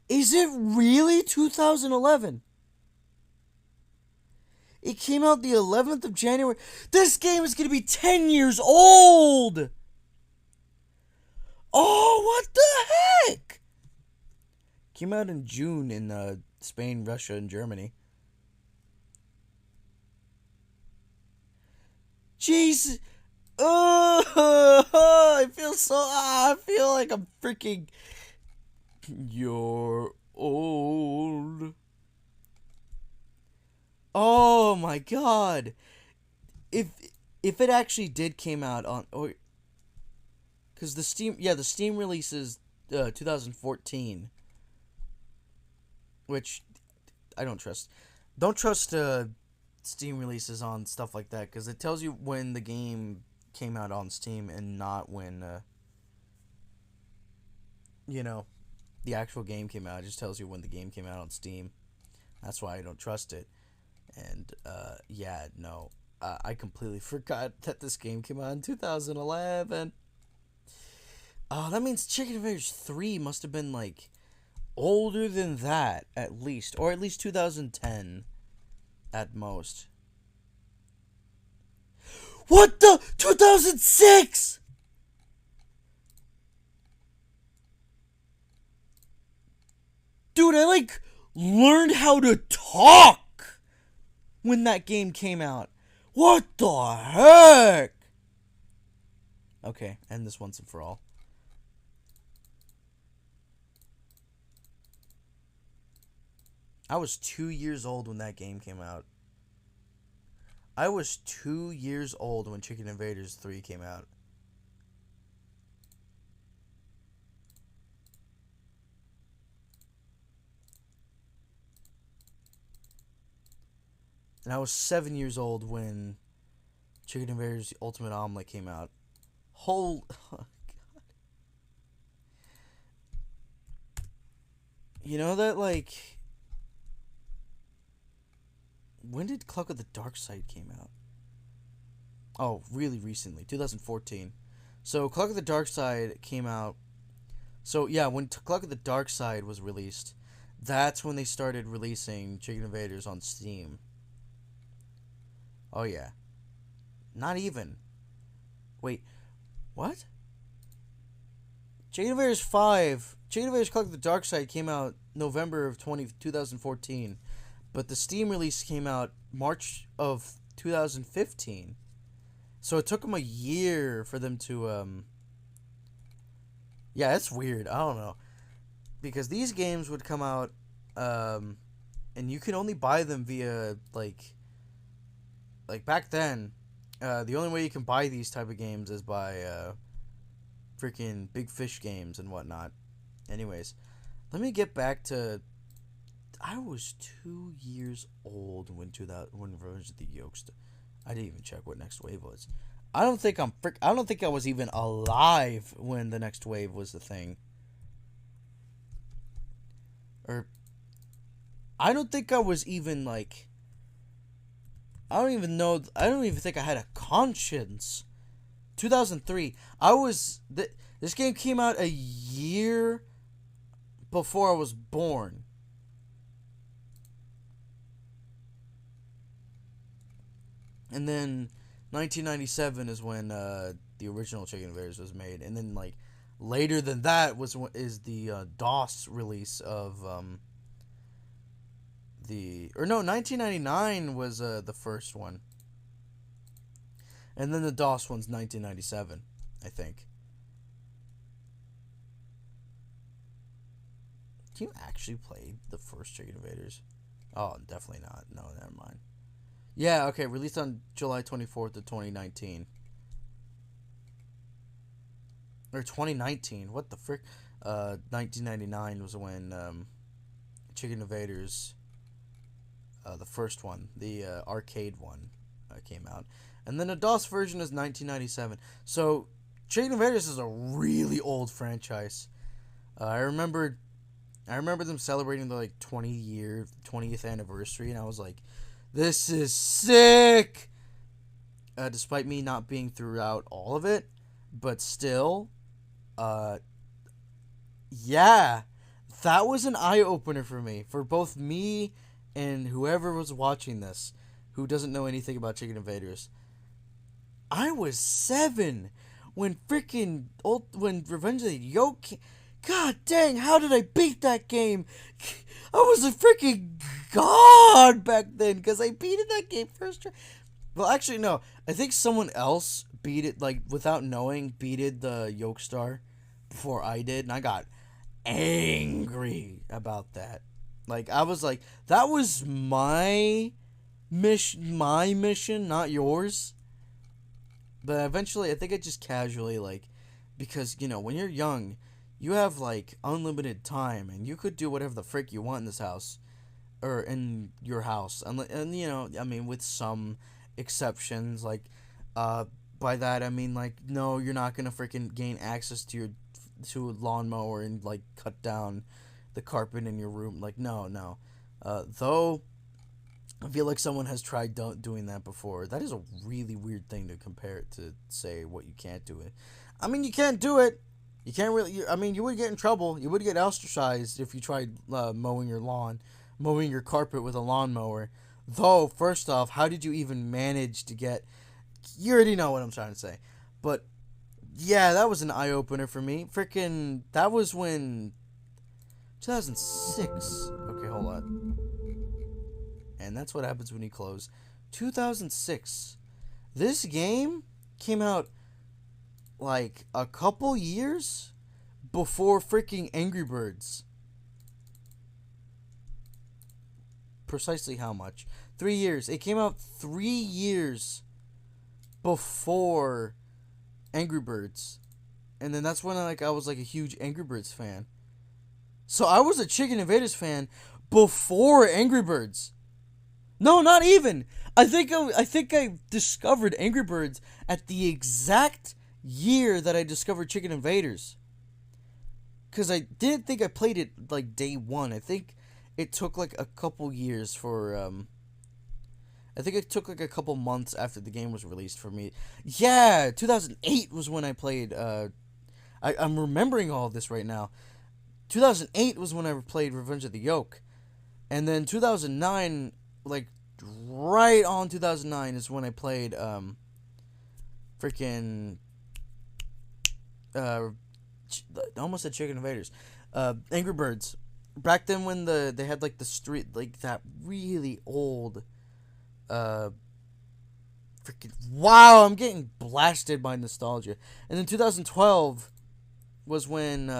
[SPEAKER 1] Is it really 2011? It came out the 11th of January. This game is going to be 10 years old! Oh, what the heck? Came out in June in Spain, Russia, and Germany. Jeez. I feel like I'm freaking... You're old. Oh my god. If it actually did came out on... Because the Steam release is 2014. Which I don't trust. Don't trust Steam releases on stuff like that, because it tells you when the game came out on Steam and not when, the actual game came out. It just tells you when the game came out on Steam. That's why I don't trust it. And, I completely forgot that this game came out in 2011. That means Chicken Invaders 3 must have been, older than that, at least. Or at least 2010, at most. What the? 2006?! Dude, I, learned how to talk when that game came out. What the heck? Okay, end this once and for all. I was 2 years old when that game came out. I was 2 years old when Chicken Invaders 3 came out. And I was 7 years old when Chicken Invaders Ultimate Omelette came out. Oh, God. You know that, when did Clock of the Dark Side came out? Oh, really recently, 2014. So Clock of the Dark Side came out. So yeah, when Clock of the Dark Side was released, that's when they started releasing Chicken Invaders on Steam. Oh yeah. Not even. Wait, what? Chicken Invaders 5, Chicken Invaders Clock of the Dark Side came out November of 2014. But the Steam release came out March of 2015. So it took them a year for them to, Yeah, it's weird. I don't know. Because these games would come out, and you could only buy them via, back then, the only way you can buy these type of games is by, freaking Big Fish games and whatnot. Anyways, let me get back to... I was 2 years old when Revenge of the Yokes. I didn't even check what Next Wave was. I don't think I was even alive when the next wave was the thing. Or I don't think I was even like I don't even know I don't even think I had a conscience. 2003. This game came out a year before I was born. And then 1997 is when the original Chicken Invaders was made, and then like later than that is the DOS release of the or no 1999 was the first one, and then the DOS one's 1997, I think. Can you actually play the first Chicken Invaders? Oh, definitely not. No, never mind. Yeah, okay, released on July 24th of 2019. Or 2019, what the frick? 1999 was when Chicken Invaders, the first one, the arcade one, came out. And then the DOS version is 1997. So, Chicken Invaders is a really old franchise. I remember them celebrating the like 20th anniversary, and I was like, this is sick! Despite me not being throughout all of it, but still, yeah, that was an eye-opener for me, for both me and whoever was watching this, who doesn't know anything about Chicken Invaders. I was 7 when when Revenge of the Yoke came. God dang, how did I beat that game? I was a freaking god back then, because I beat that game first try. Well, actually, no. I think someone else beat it, like, without knowing, beated the Yoke Star before I did, and I got angry about that. Like, I was like, that was my mission, not yours. But eventually, I think I just casually, like, because, when you're young, you have, like, unlimited time, and you could do whatever the frick you want in this house, or in your house, and I mean, with some exceptions, like, by that, I mean, like, no, you're not gonna freaking gain access to a lawnmower and, like, cut down the carpet in your room, like, no, though, I feel like someone has tried doing that before. That is a really weird thing to compare it to, say, what you can't do it. I mean, you can't do it. You can't really. I mean, you would get in trouble. You would get ostracized if you tried mowing your carpet with a lawnmower. Though, first off, how did you even manage to get? You already know what I'm trying to say. But yeah, that was an eye opener for me. Freaking, that was when 2006. Okay, hold on. And that's what happens when you close. 2006. This game came out like a couple years before freaking Angry Birds. Precisely how much? 3 years. It came out 3 years before Angry Birds. And then that's when I was like a huge Angry Birds fan. So I was a Chicken Invaders fan before Angry Birds. No, not even. I think I discovered Angry Birds at the exact year that I discovered Chicken Invaders. Because I didn't think I played it like day one. I think it took like a couple years for I think it took like a couple months after the game was released for me. Yeah, 2008 was when I played I'm remembering all of this right now. 2008 was when I played Revenge of the Yoke. And then 2009, like right on 2009 is when I played freaking almost said Chicken Invaders. Angry Birds. Back then when they had like the street, like that really old freaking, wow, I'm getting blasted by nostalgia. And then 2012 was when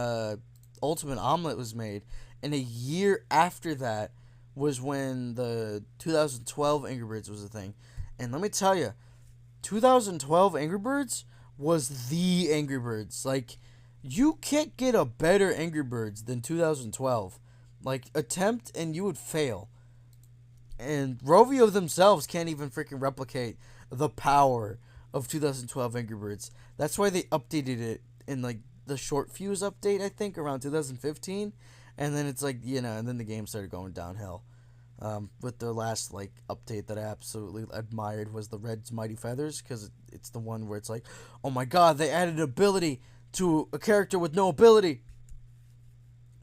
[SPEAKER 1] Ultimate Omelette was made, and a year after that was when the 2012 Angry Birds was a thing. And let me tell you, 2012 Angry Birds was the Angry Birds. Like, you can't get a better Angry Birds than 2012. Like, attempt and you would fail. And Rovio themselves can't even freaking replicate the power of 2012 Angry Birds. That's why they updated it in like the short fuse update, I think, around 2015, and then it's like, you know, and then the game started going downhill. With the last like update that I absolutely admired was the Red's Mighty Feathers, because it's the one where it's like, oh my god, they added an ability to a character with no ability.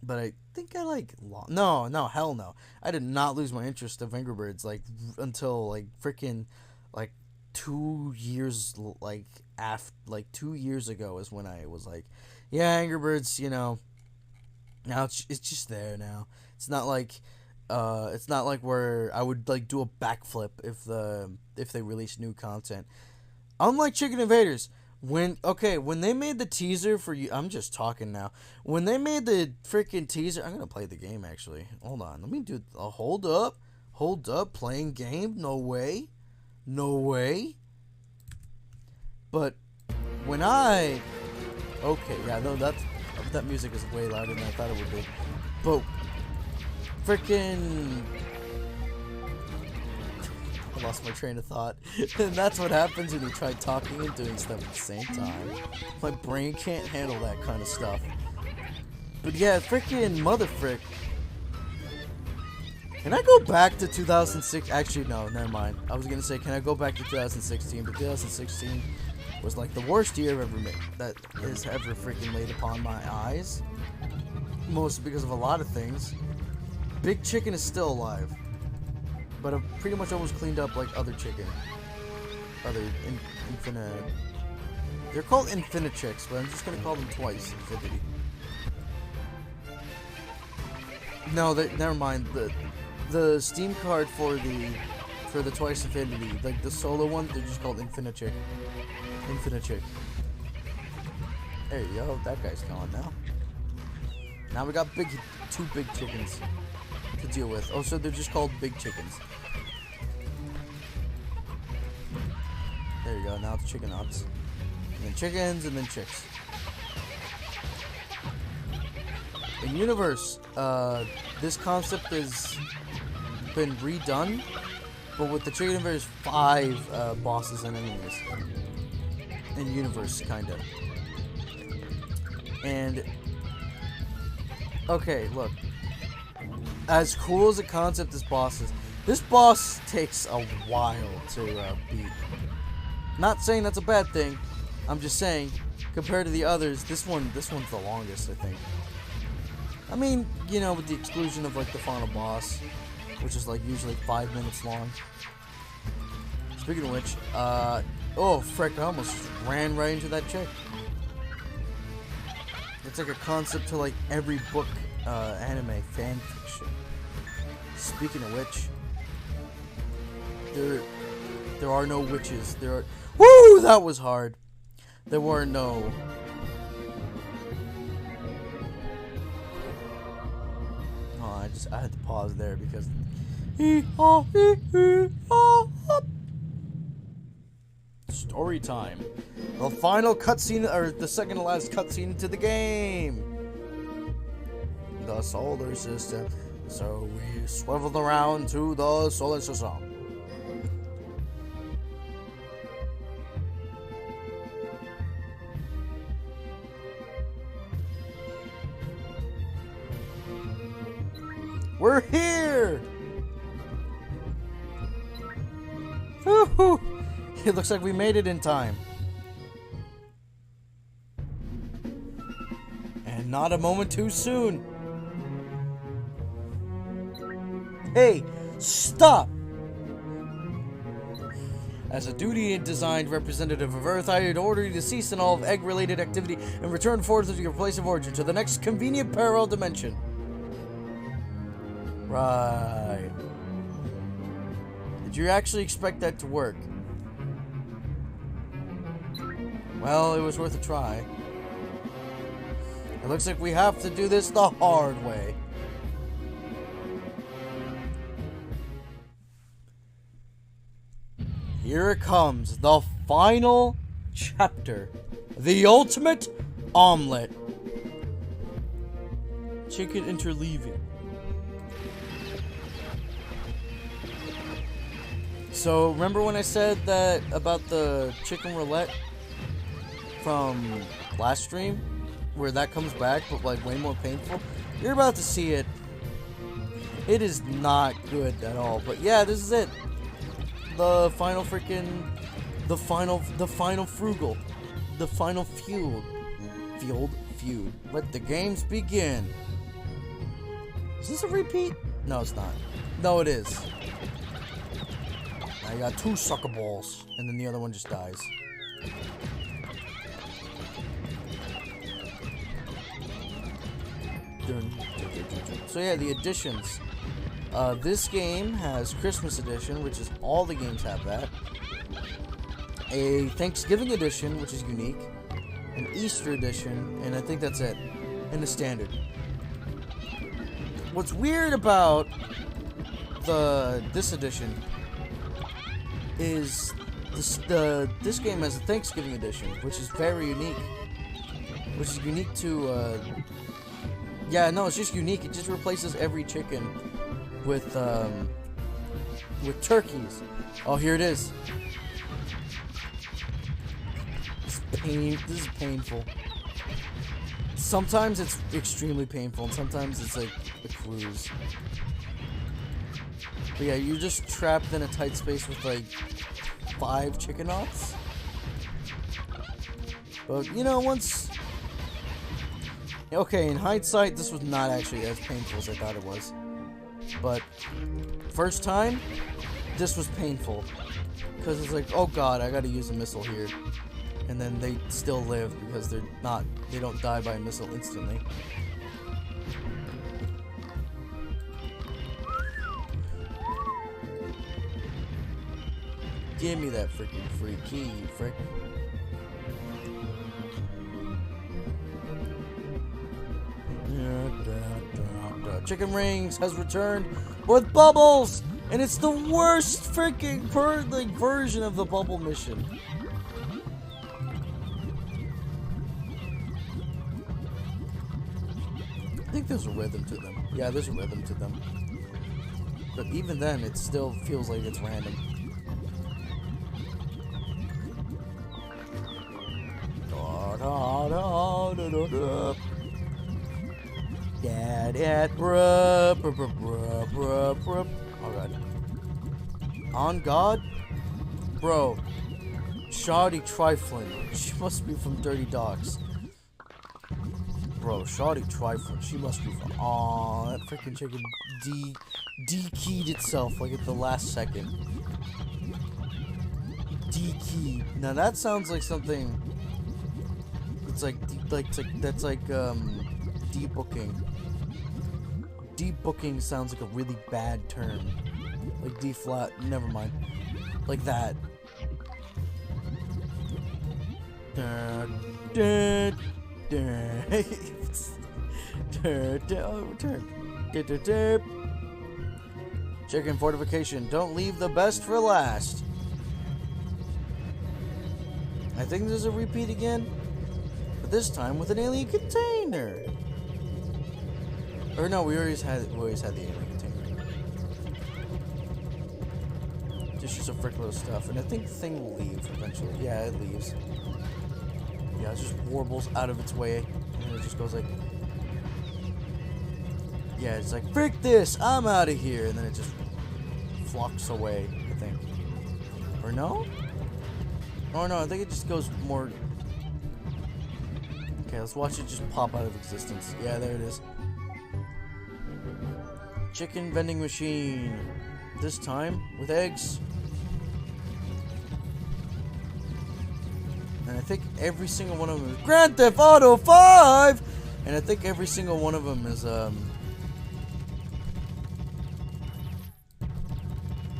[SPEAKER 1] But I think I like no, hell no. I did not lose my interest of Angry Birds like until like freaking like 2 years, like after, like 2 years ago is when I was like, yeah, Angry Birds, you know, now it's just there now. It's not like where I would like do a backflip if they release new content. Unlike Chicken Invaders, when they made the teaser for you, I'm just talking now. When they made the freaking teaser, I'm gonna play the game actually. Hold on, let me do. Hold up, playing game? No way. But when I, yeah, no, that music is way louder than I thought it would be. But freaking, I lost my train of thought. And that's what happens when you try talking and doing stuff at the same time. My brain can't handle that kind of stuff. But yeah, freaking mother frick. Can I go back to 2006? Actually, no, never mind. I was gonna say, can I go back to 2016? But 2016 was like the worst year ever made, that has ever freaking laid upon my eyes. Mostly because of a lot of things. Big Chicken is still alive, but I've pretty much almost cleaned up like other chicken. Infinite. They're called Infinite Chicks, but I'm just gonna call them twice Infinity. No, never mind. The Steam card for the Twice Infinity, like the solo one, they're just called Infinite Chick. Infinite Chick. There you go. That guy's gone now. Now we got two big chickens to deal with. Oh, so they're just called big chickens. There you go. Now it's chicken nuts. And then chickens, and then chicks. In Universe, this concept has been redone, but with the Chicken Invaders 5 bosses and enemies. In Universe, kinda. And okay, look. As cool as a concept this boss is, this boss takes a while to beat. Not saying that's a bad thing. I'm just saying, compared to the others, this one's the longest, I think. I mean, you know, with the exclusion of like the final boss, which is like usually 5 minutes long. Speaking of which, oh frick, I almost ran right into that chick. It's like a concept to like every book, anime, fan fiction. Speaking of which, there are no witches. Woo! That was hard. There were no. Oh, I had to pause there because. Story time. The final cutscene, or the second to last cutscene to the game. The solar system. So we swiveled around to the solar system. We're here! Woo-hoo! It looks like we made it in time. And not a moment too soon. Hey, stop! As a duty-designed representative of Earth, I order you to cease in all of egg-related activity and return forward to your place of origin, to the next convenient parallel dimension. Right. Did you actually expect that to work? Well, it was worth a try. It looks like we have to do this the hard way. Here it comes, the final chapter. The ultimate omelette. Chicken interleaving. So remember when I said that about the chicken roulette from last stream, where that comes back, but like way more painful? You're about to see it. It is not good at all. But yeah, this is it. The final freaking, the final frugal, the final feud. Let the games begin. Is this a repeat? No, it's not. No, it is. I got 2 sucker balls, and then the other one just dies. So yeah, the editions. This game has Christmas edition, which is all the games have that. A Thanksgiving edition, which is unique. An Easter edition, and I think that's it. And the standard. What's weird about this edition is this game has a Thanksgiving edition, which is very unique. Which is unique to yeah, no, it's just unique. It just replaces every chicken with turkeys. Oh, here it is. This is painful. Sometimes it's extremely painful, and sometimes it's like a cruise. But yeah, you're just trapped in a tight space with like 5 chicken knots. But you know, once... Okay, in hindsight, this was not actually as painful as I thought it was. But first time, this was painful. Because it's like, oh god, I gotta use a missile here. And then they still live because they don't die by a missile instantly. Give me that freaking free key, frick. Chicken Rings has returned with bubbles, and it's the worst freaking version of the bubble mission. I think there's a rhythm to them. Yeah, there's a rhythm to them. But even then, it still feels like it's random. Dad, bruh. Oh god. On God? Bro. Shoddy Trifling. She must be from Dirty Dogs. Bro, Shoddy Trifling. She must be from... Aw, that freaking chicken de-keyed itself like at the last second. De-keyed. Now that sounds like something... It's like debooking. Debooking sounds like a really bad term. Like D-flat, never mind. Like that. Chicken fortification. Don't leave the best for last. I think there's a repeat again. But this time with an alien container. Or no, we always had the alien container. Just use a frick load of stuff, and I think the thing will leave eventually. Yeah, it leaves. Yeah, it just warbles out of its way, and it just goes like... Yeah, it's like, frick this, I'm out of here, and then it just flocks away, I think. Or no? Oh no, I think it just goes more... Okay, let's watch it just pop out of existence. Yeah, there it is. Chicken vending machine. This time with eggs. And I think every single one of them is Grand Theft Auto 5! And I think every single one of them is,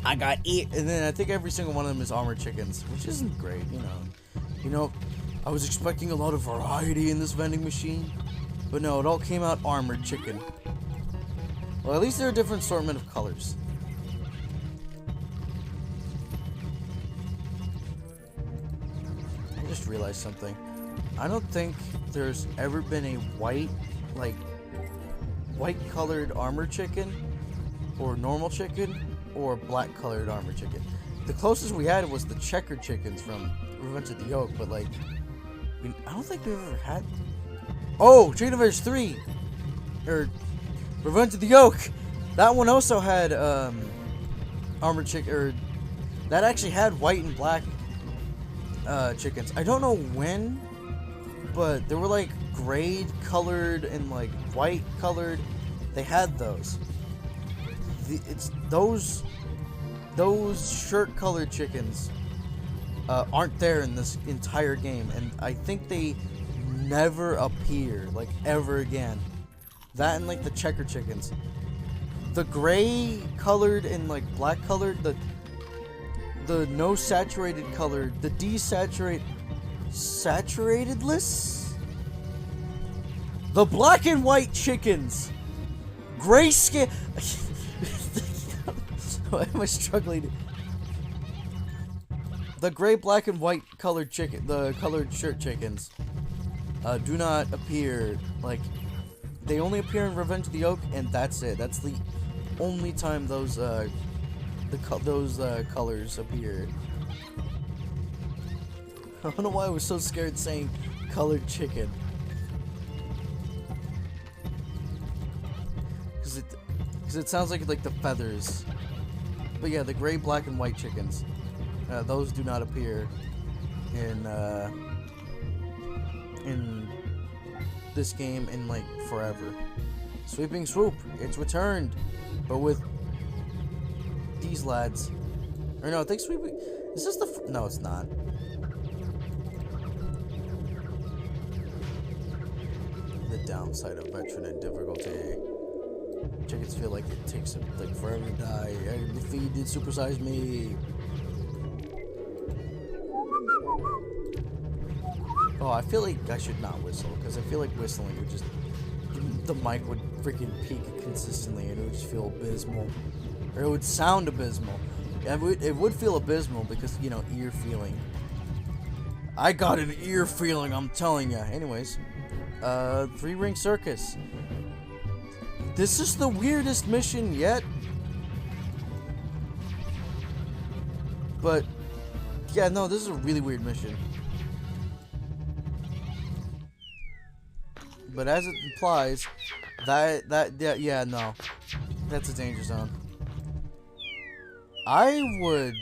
[SPEAKER 1] I got it. And then I think every single one of them is armored chickens, which isn't great, you know. You know, I was expecting a lot of variety in this vending machine, but no, it all came out armored chicken. Well, at least they're a different assortment of colors. I just realized something. I don't think there's ever been a white colored armored chicken, or normal chicken, or black colored armored chicken. the closest we had was the checkered chickens from Revenge of the Oak, but like, I don't think we've ever had. Oh, Chain of Invaders 3, or Revenge of the Oak. That one also had armored chicken, or that actually had white and black chickens. I don't know when, but they were like gray colored and like white colored. They had those. It's those shirt colored chickens aren't there in this entire game, and I think they never appear like ever again. That and like the checker chickens, the gray colored and like black colored, the no saturated colored, the saturatedless, the black and white chickens, gray skin. Why am I struggling? The gray, black, and white colored chicken, the colored shirt chickens, do not appear. Like, they only appear in Revenge of the Oak, and that's it. That's the only time those colors appear. I don't know why I was so scared saying colored chicken. Because it sounds like the feathers. But yeah, the gray, black, and white chickens. Those do not appear in this game in like forever. Sweeping Swoop, it's returned, but with these lads. Or no, I think Sweeping. Is this the? No, it's not. The downside of veteran and difficulty. Chickens feel like it takes them like forever to die. I defeated Supersize Me. Oh, I feel like I should not whistle, because I feel like whistling would just, the mic would freaking peak consistently and it would just feel abysmal. Or it would sound abysmal. It would feel abysmal because, you know, ear feeling. I got an ear feeling, I'm telling ya. Anyways, 3-ring circus. This is the weirdest mission yet. But yeah, no, this is a really weird mission. But as it implies, yeah, no, that's a danger zone. I would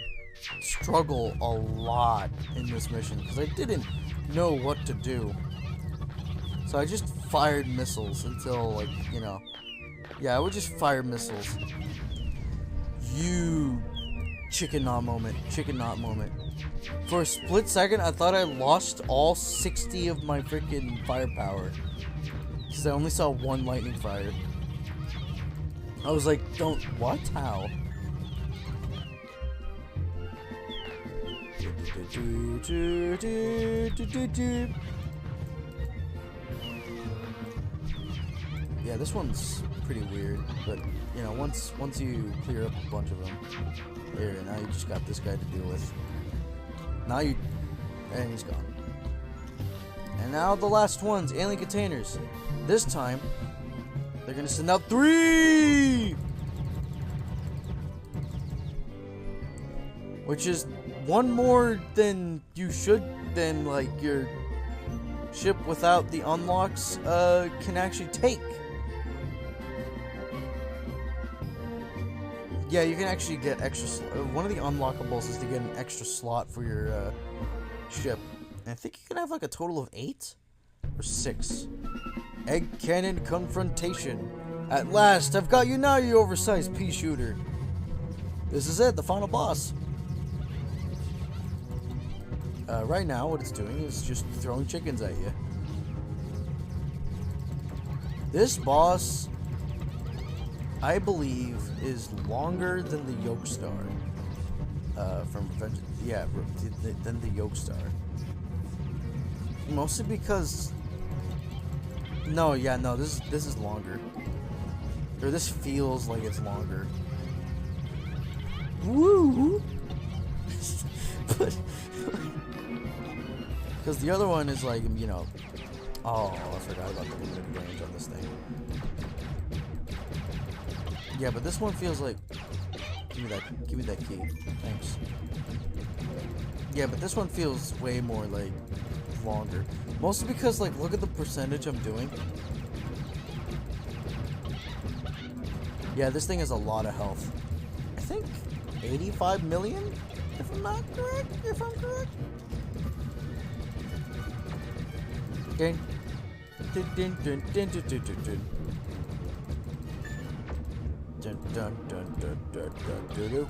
[SPEAKER 1] struggle a lot in this mission because I didn't know what to do. So I just fired missiles until, like, you know. Yeah, I would just fire missiles. You chicken knot moment. For a split second, I thought I lost all 60 of my freaking firepower. Because I only saw one lightning fire. I was like, what? How? Yeah, this one's pretty weird, but you know, once you clear up a bunch of them, here, now you just got this guy to deal with. And he's gone. And now the last ones, alien containers. This time, they're gonna send out 3! Which is one more than you should, than like your ship without the unlocks can actually take. Yeah, you can actually get extra. One of the unlockables is to get an extra slot for your ship. And I think you can have like a total of 8 or 6. Egg cannon confrontation. At last, I've got you now, you oversized pea shooter. This is it, the final boss. Right now, what it's doing is just throwing chickens at you. This boss, I believe, is longer than the Yoke Star. From Revenge. Yeah, than the Yoke Star. Mostly because. No, this is longer. Or this feels like it's longer. Woo! But. Because the other one is like, you know. Oh, I forgot about the limited range on this thing. Yeah, but this one feels like. Give me that key. Thanks. Yeah, but this one feels way more, like, longer. Mostly because, like, look at the percentage I'm doing. Yeah, this thing has a lot of health. I think 85 million, if I'm not correct, if I'm correct. Dun, dun, dun, dun, dun, dun, dun, dun, dun. Dun, dun, dun, dun, dun, dun, dun, dun.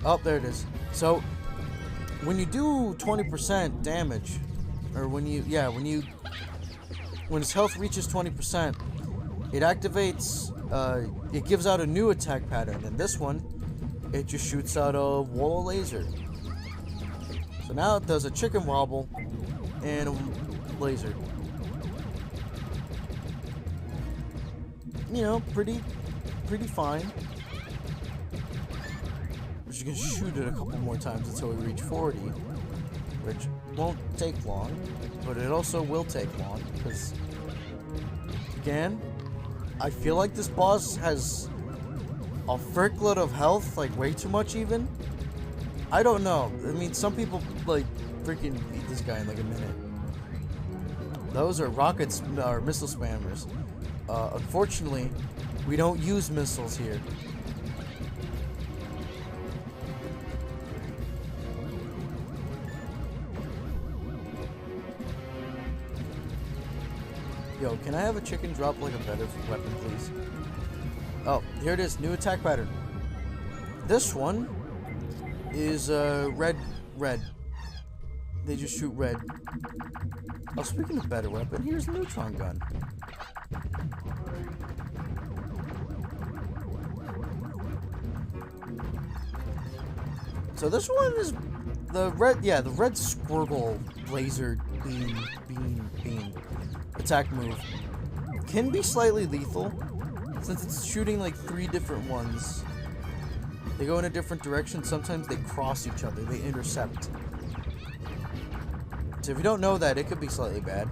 [SPEAKER 1] Oh, there it is. So, when you do 20% damage, or when his health reaches 20%, it activates, it gives out a new attack pattern, and this one, it just shoots out a wall of laser. So now it does a chicken wobble and a laser. You know, pretty fine. We're just gonna shoot it a couple more times until we reach 40, which won't take long, but it also will take long, because, again, I feel like this boss has a frickload of health, like way too much even. I don't know. I mean, some people, like, freaking beat this guy in like a minute. Those are rockets, or missile spammers. Unfortunately, we don't use missiles here. Yo, can I have a chicken drop like a better weapon, please? Oh, here it is. New attack pattern. This one is red. They just shoot red. Oh, speaking of better weapon, here's a neutron gun. So this one is the red, yeah, the red squirtle laser beam attack move can be slightly lethal since it's shooting like 3 different ones. They go in a different direction. Sometimes they cross each other. They intercept. So if you don't know that, it could be slightly bad.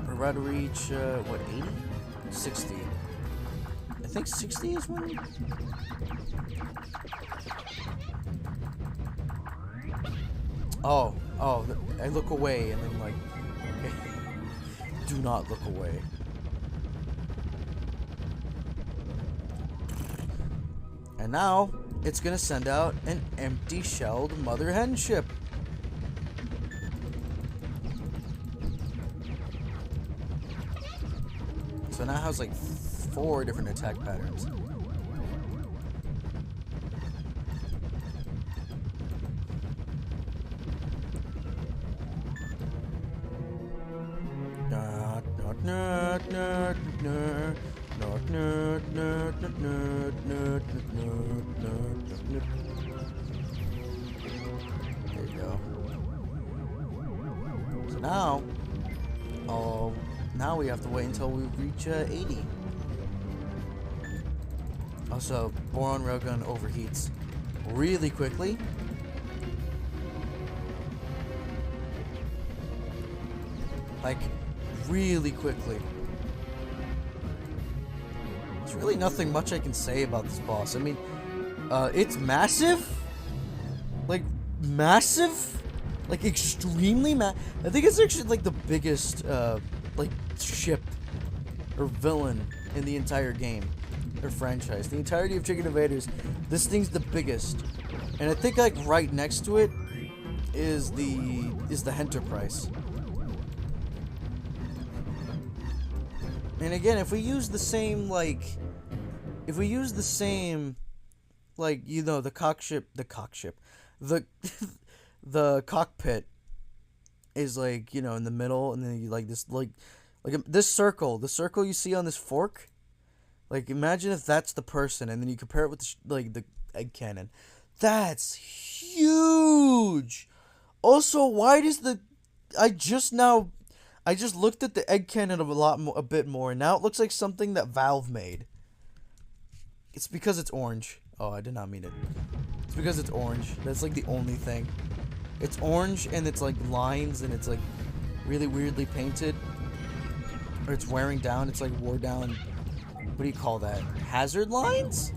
[SPEAKER 1] We're about to reach, what, 80? 60. I think 60 is when... Oh, I look away and then, like, okay. Do not look away. And now, it's gonna send out an empty-shelled mother hen ship. So now it has like 4 different attack patterns. There you go. So now, now we have to wait until we reach 80. Also, boron railgun overheats really quickly. Like, really quickly. There's really nothing much I can say about this boss. I mean, it's massive. Like, massive. Like, extremely I think it's actually, like, the biggest, like, ship or villain in the entire game or franchise. The entirety of Chicken Invaders, this thing's the biggest. And I think, like, right next to it is the Enterprise. And again, if we use the same, like, you know, the the cockpit is, like, you know, in the middle, and then you, like, this, like this circle, the circle you see on this fork, like, imagine if that's the person, and then you compare it with, the egg cannon. That's huge! Also, why does I just looked at the egg cannon a bit more, and now it looks like something that Valve made. It's because it's orange. Oh, I did not mean it. It's because it's orange. That's like the only thing. It's orange and it's like lines and it's like really weirdly painted. Or it's wearing down. It's like wore down. What do you call that? Hazard lines?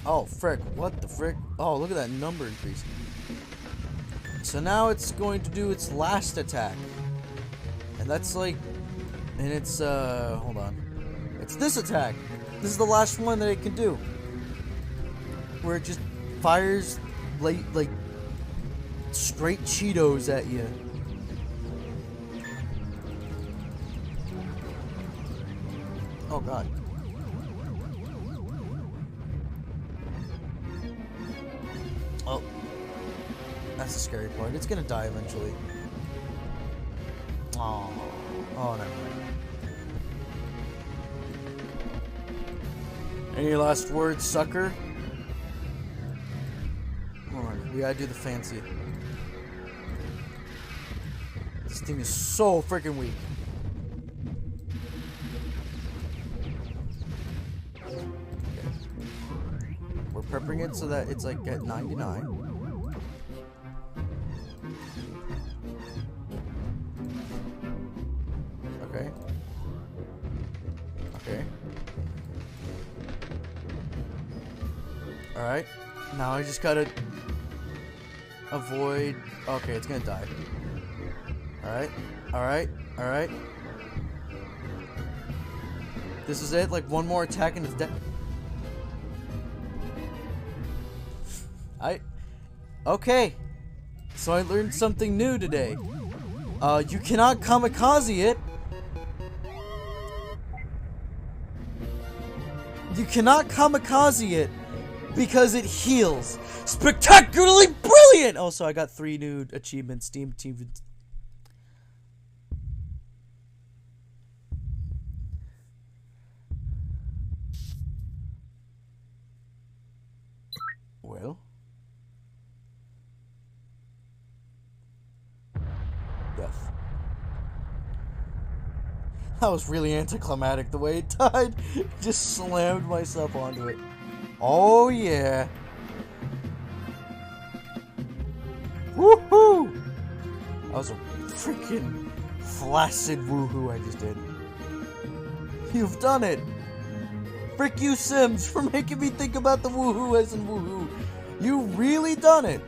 [SPEAKER 1] Oh, frick. What the frick? Oh, look at that number increase. So now it's going to do its last attack. And that's like... And it's, hold on. It's this attack. This is the last one that it can do. Where it just fires, like straight Cheetos at you. Oh, God. Oh. That's the scary part. It's gonna die eventually. Oh. Oh, never mind. Any last words, sucker? Hold on. We gotta do the fancy. This thing is so freaking weak. We're prepping it so that it's like at 99. Okay. Okay. Alright. Now I just gotta avoid... Okay, it's gonna die. Alright. Alright. Alright. This is it? Like one more attack and it's dead? Okay. So I learned something new today. You cannot kamikaze it. You cannot kamikaze it because it heals. Spectacularly brilliant! Also, I got 3 new achievements. Team. Well. Death. That was really anticlimactic the way it died. Just slammed myself onto it. Oh yeah. Woohoo! That was a freaking flaccid woohoo I just did. You've done it! Frick you, Sims, for making me think about the woohoo as in woohoo. You really done it!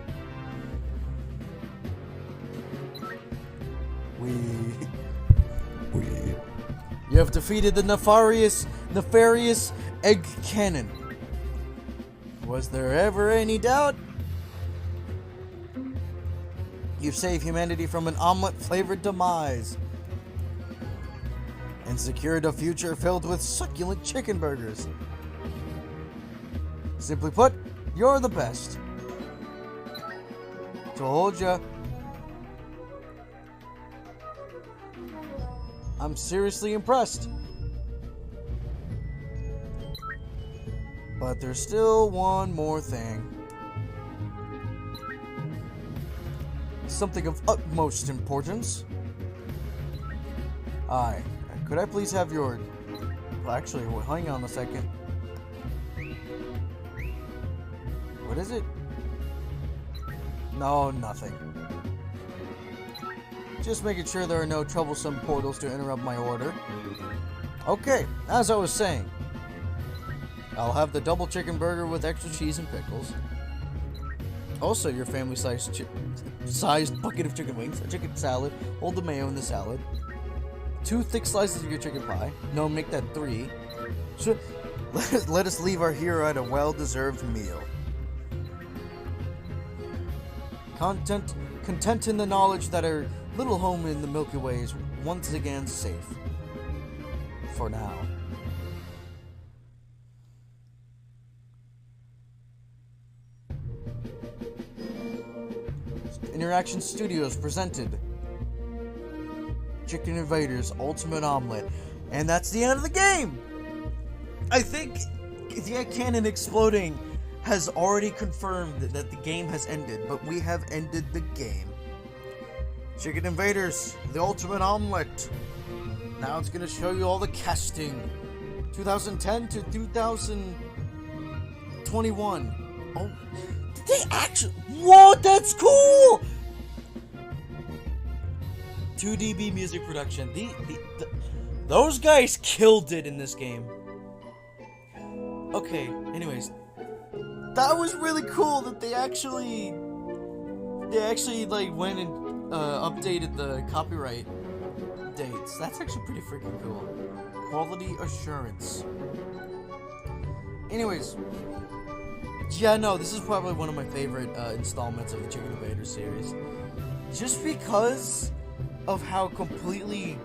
[SPEAKER 1] You have defeated the nefarious egg cannon. Was there ever any doubt? You've saved humanity from an omelet-flavored demise. And secured a future filled with succulent chicken burgers. Simply put, you're the best. Told ya. I'm seriously impressed. But there's still one more thing. Something of utmost importance. Aye. Could I please have your... Well, actually, well, hang on a second. What is it? No, nothing. Just making sure there are no troublesome portals to interrupt my order. Okay, as I was saying. I'll have the double chicken burger with extra cheese and pickles. Also, your family-sized bucket of chicken wings, a chicken salad, hold the mayo in the salad. 2 thick slices of your chicken pie. No, make that 3. Let us leave our hero at a well-deserved meal. Content in the knowledge that our little home in the Milky Way is once again safe. For now. Interaction Studios presented Chicken Invaders Ultimate Omelette. And that's the end of the game! I think the egg cannon exploding has already confirmed that the game has ended, but we have ended the game. Chicken Invaders, the Ultimate Omelette. Now it's going to show you all the casting 2010 to 2021. Oh,
[SPEAKER 2] Did they actually? Whoa, that's cool!
[SPEAKER 1] 2DB music production. Those guys killed it in this game. Okay, anyways. That was really cool that they actually like went and updated the copyright dates. That's actually pretty freaking cool. Quality assurance. Anyways, yeah, no, this is probably one of my favorite installments of the Chicken Invaders series, just because of how completely,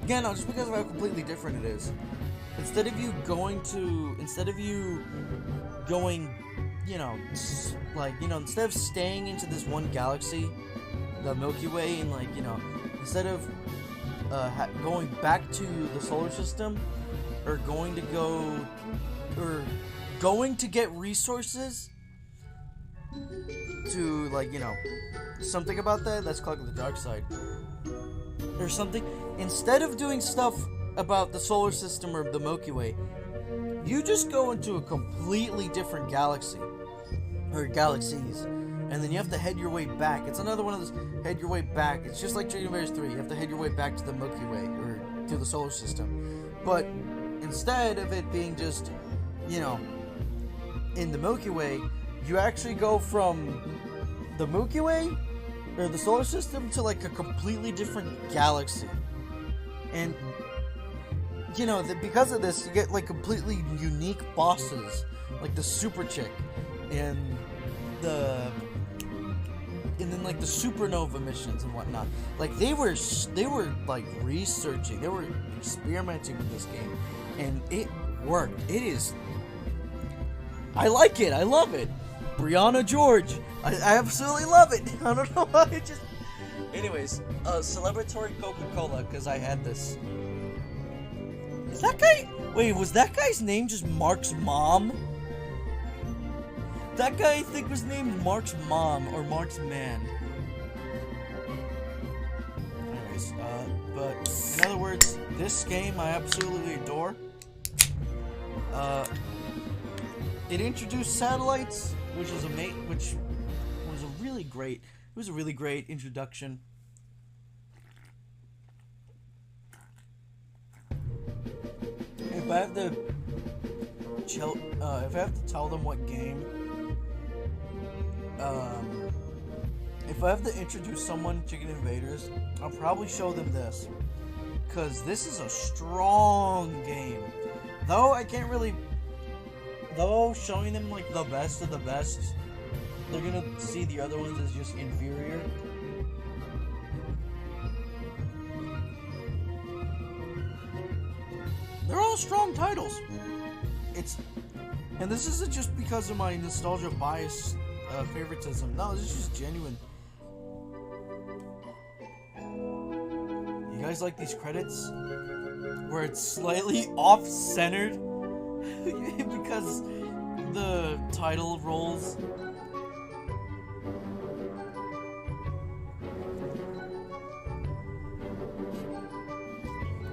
[SPEAKER 1] just because of how completely different it is. Instead of you going, instead of staying into this one galaxy, the Milky Way, and instead of going back to the solar system, or going to get resources to, something about that, that's called the dark side, or something. Instead of doing stuff about the solar system or the Milky Way, you just go into a completely different galaxy, or galaxies, and then you have to head your way back. It's another one of those head your way back. It's just like Chicken Invaders 3. You have to head your way back to the Milky Way, or to the solar system. But instead of it being just, in the Milky Way, you actually go from the Milky Way, or the solar system, to a completely different galaxy. And because of this, you get completely unique bosses, like the Super Chick, and the supernova missions and whatnot. They were researching, they were experimenting with this game, and it worked. I like it. I love it. Brianna George, I absolutely love it. I don't know why. Anyways, celebratory Coca-Cola, because I had this. Is that guy? Wait, was that guy's name just Mark's mom? That guy, I think, was named Mark's mom, or Mark's man. Anyways, but in other words, this game I absolutely adore. It introduced satellites, which was a really great. It was a really great introduction. If I have to tell them what game, if I have to introduce someone to Chicken Invaders, I'll probably show them this, because this is a strong game. Though showing them the best of the best, they're gonna see the other ones as just inferior. They're all strong titles. And this isn't just because of my nostalgia bias, favoritism. No, this is just genuine. You guys like these credits? Where it's slightly off-centered? Because the title rolls.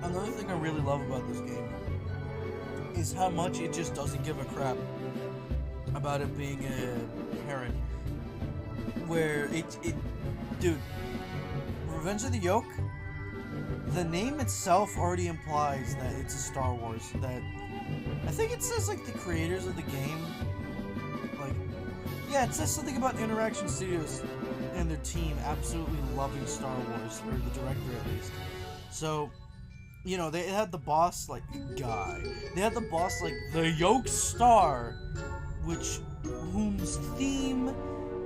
[SPEAKER 1] Another thing I really love about this game is how much it just doesn't give a crap about it being a parent. Where dude, Revenge of the Yoke, the name itself already implies that it's a Star Wars. That I think it says the creators of the game, it says something about Interaction Studios and their team absolutely loving Star Wars, or the director at least. So, they had the boss guy. They had the boss the Yoke Star, whose theme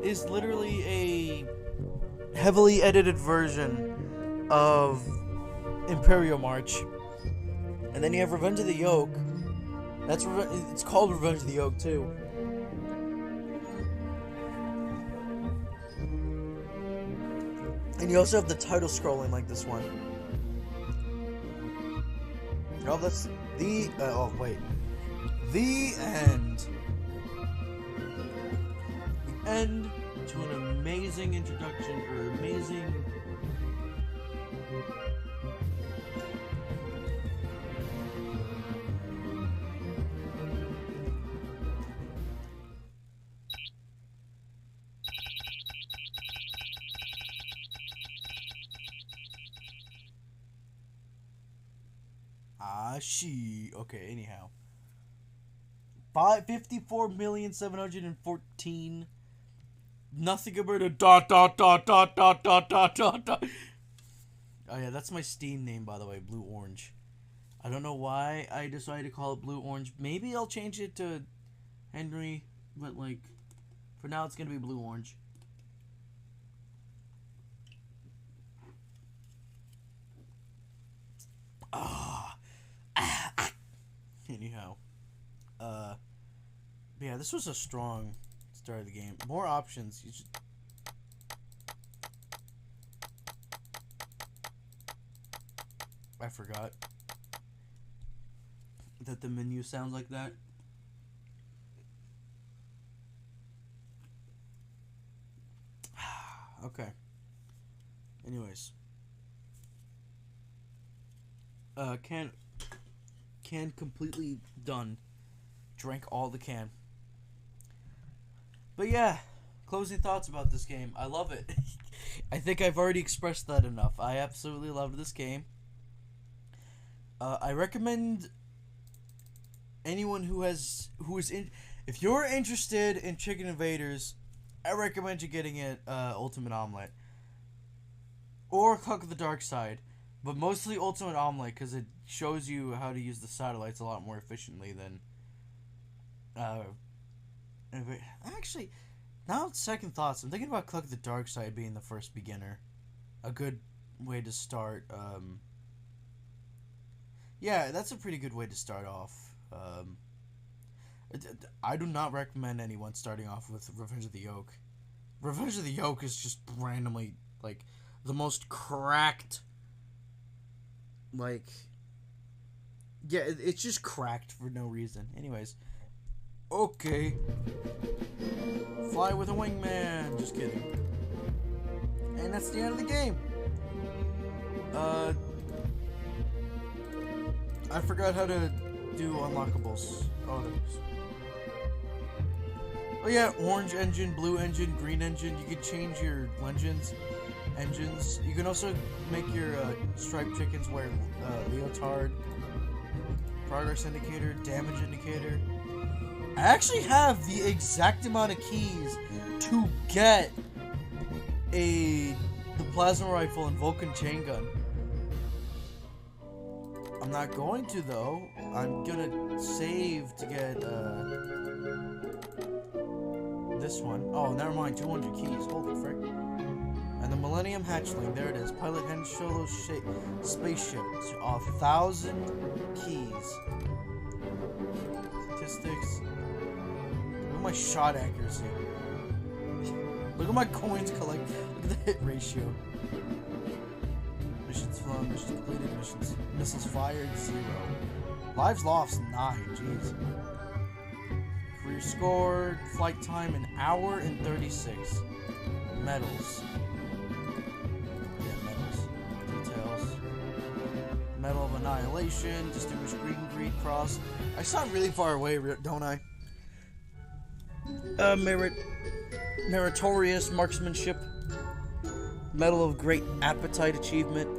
[SPEAKER 1] is literally a heavily edited version of Imperial March. And then you have Revenge of the Yoke. It's called Revenge of the Yoke too. And you also have the title scrolling like this one. Oh, that's the end. The end to an amazing introduction, or amazing. She. Okay, anyhow. 54,714,000. Nothing compared to dot dot dot dot dot dot dot dot dot. Oh yeah, that's my Steam name, by the way, Blue Orange. I don't know why I decided to call it Blue Orange. Maybe I'll change it to Henry, but like, for now it's gonna be Blue Orange. Anyhow, yeah, this was a strong start of the game. More options. You should. I forgot that the menu sounds like that. Okay. Anyways, can completely done. Drank all the can. But yeah, closing thoughts about this game. I love it. I think I've already expressed that enough. I absolutely loved this game. I recommend anyone if you're interested in Chicken Invaders, I recommend you getting it Ultimate Omelette or Cook the Dark Side, but mostly Ultimate Omelette because it shows you how to use the satellites a lot more efficiently than actually, now second thoughts, I'm thinking about Cook the Dark Side being the first beginner, a good way to start. Yeah, that's a pretty good way to start off. I do not recommend anyone starting off with Revenge of the Yoke. Revenge of the Yoke is just randomly, like, the most cracked, like, yeah, it's just cracked for no reason. Anyways, okay. Fly with a wingman. Just kidding. And that's the end of the game. I forgot how to do unlockables. Oh, there it is. Oh yeah, orange engine, blue engine, green engine. You can change your engines. You can also make your striped chickens wear leotard. Progress indicator, damage indicator. I actually have the exact amount of keys to get the plasma rifle and Vulcan chain gun. I'm not going to though. I'm gonna save to get this one. Oh, never mind. 200 keys. Holy frick! And the Millennium Hatchling. There it is. Pilot Han Solo spaceship. 1,000 keys. Statistics. Look at my shot accuracy. Look at my coins collect. Look at the hit ratio. Missions flown, missions completed, missiles fired, 0. Lives lost, 9, jeez. Career score, flight time, 1 hour and 36. Medals. Yeah, medals. Details. Medal of Annihilation, Distinguished Green Cross. I sound really far away, don't I? Meritorious Marksmanship. Medal of Great Appetite Achievement.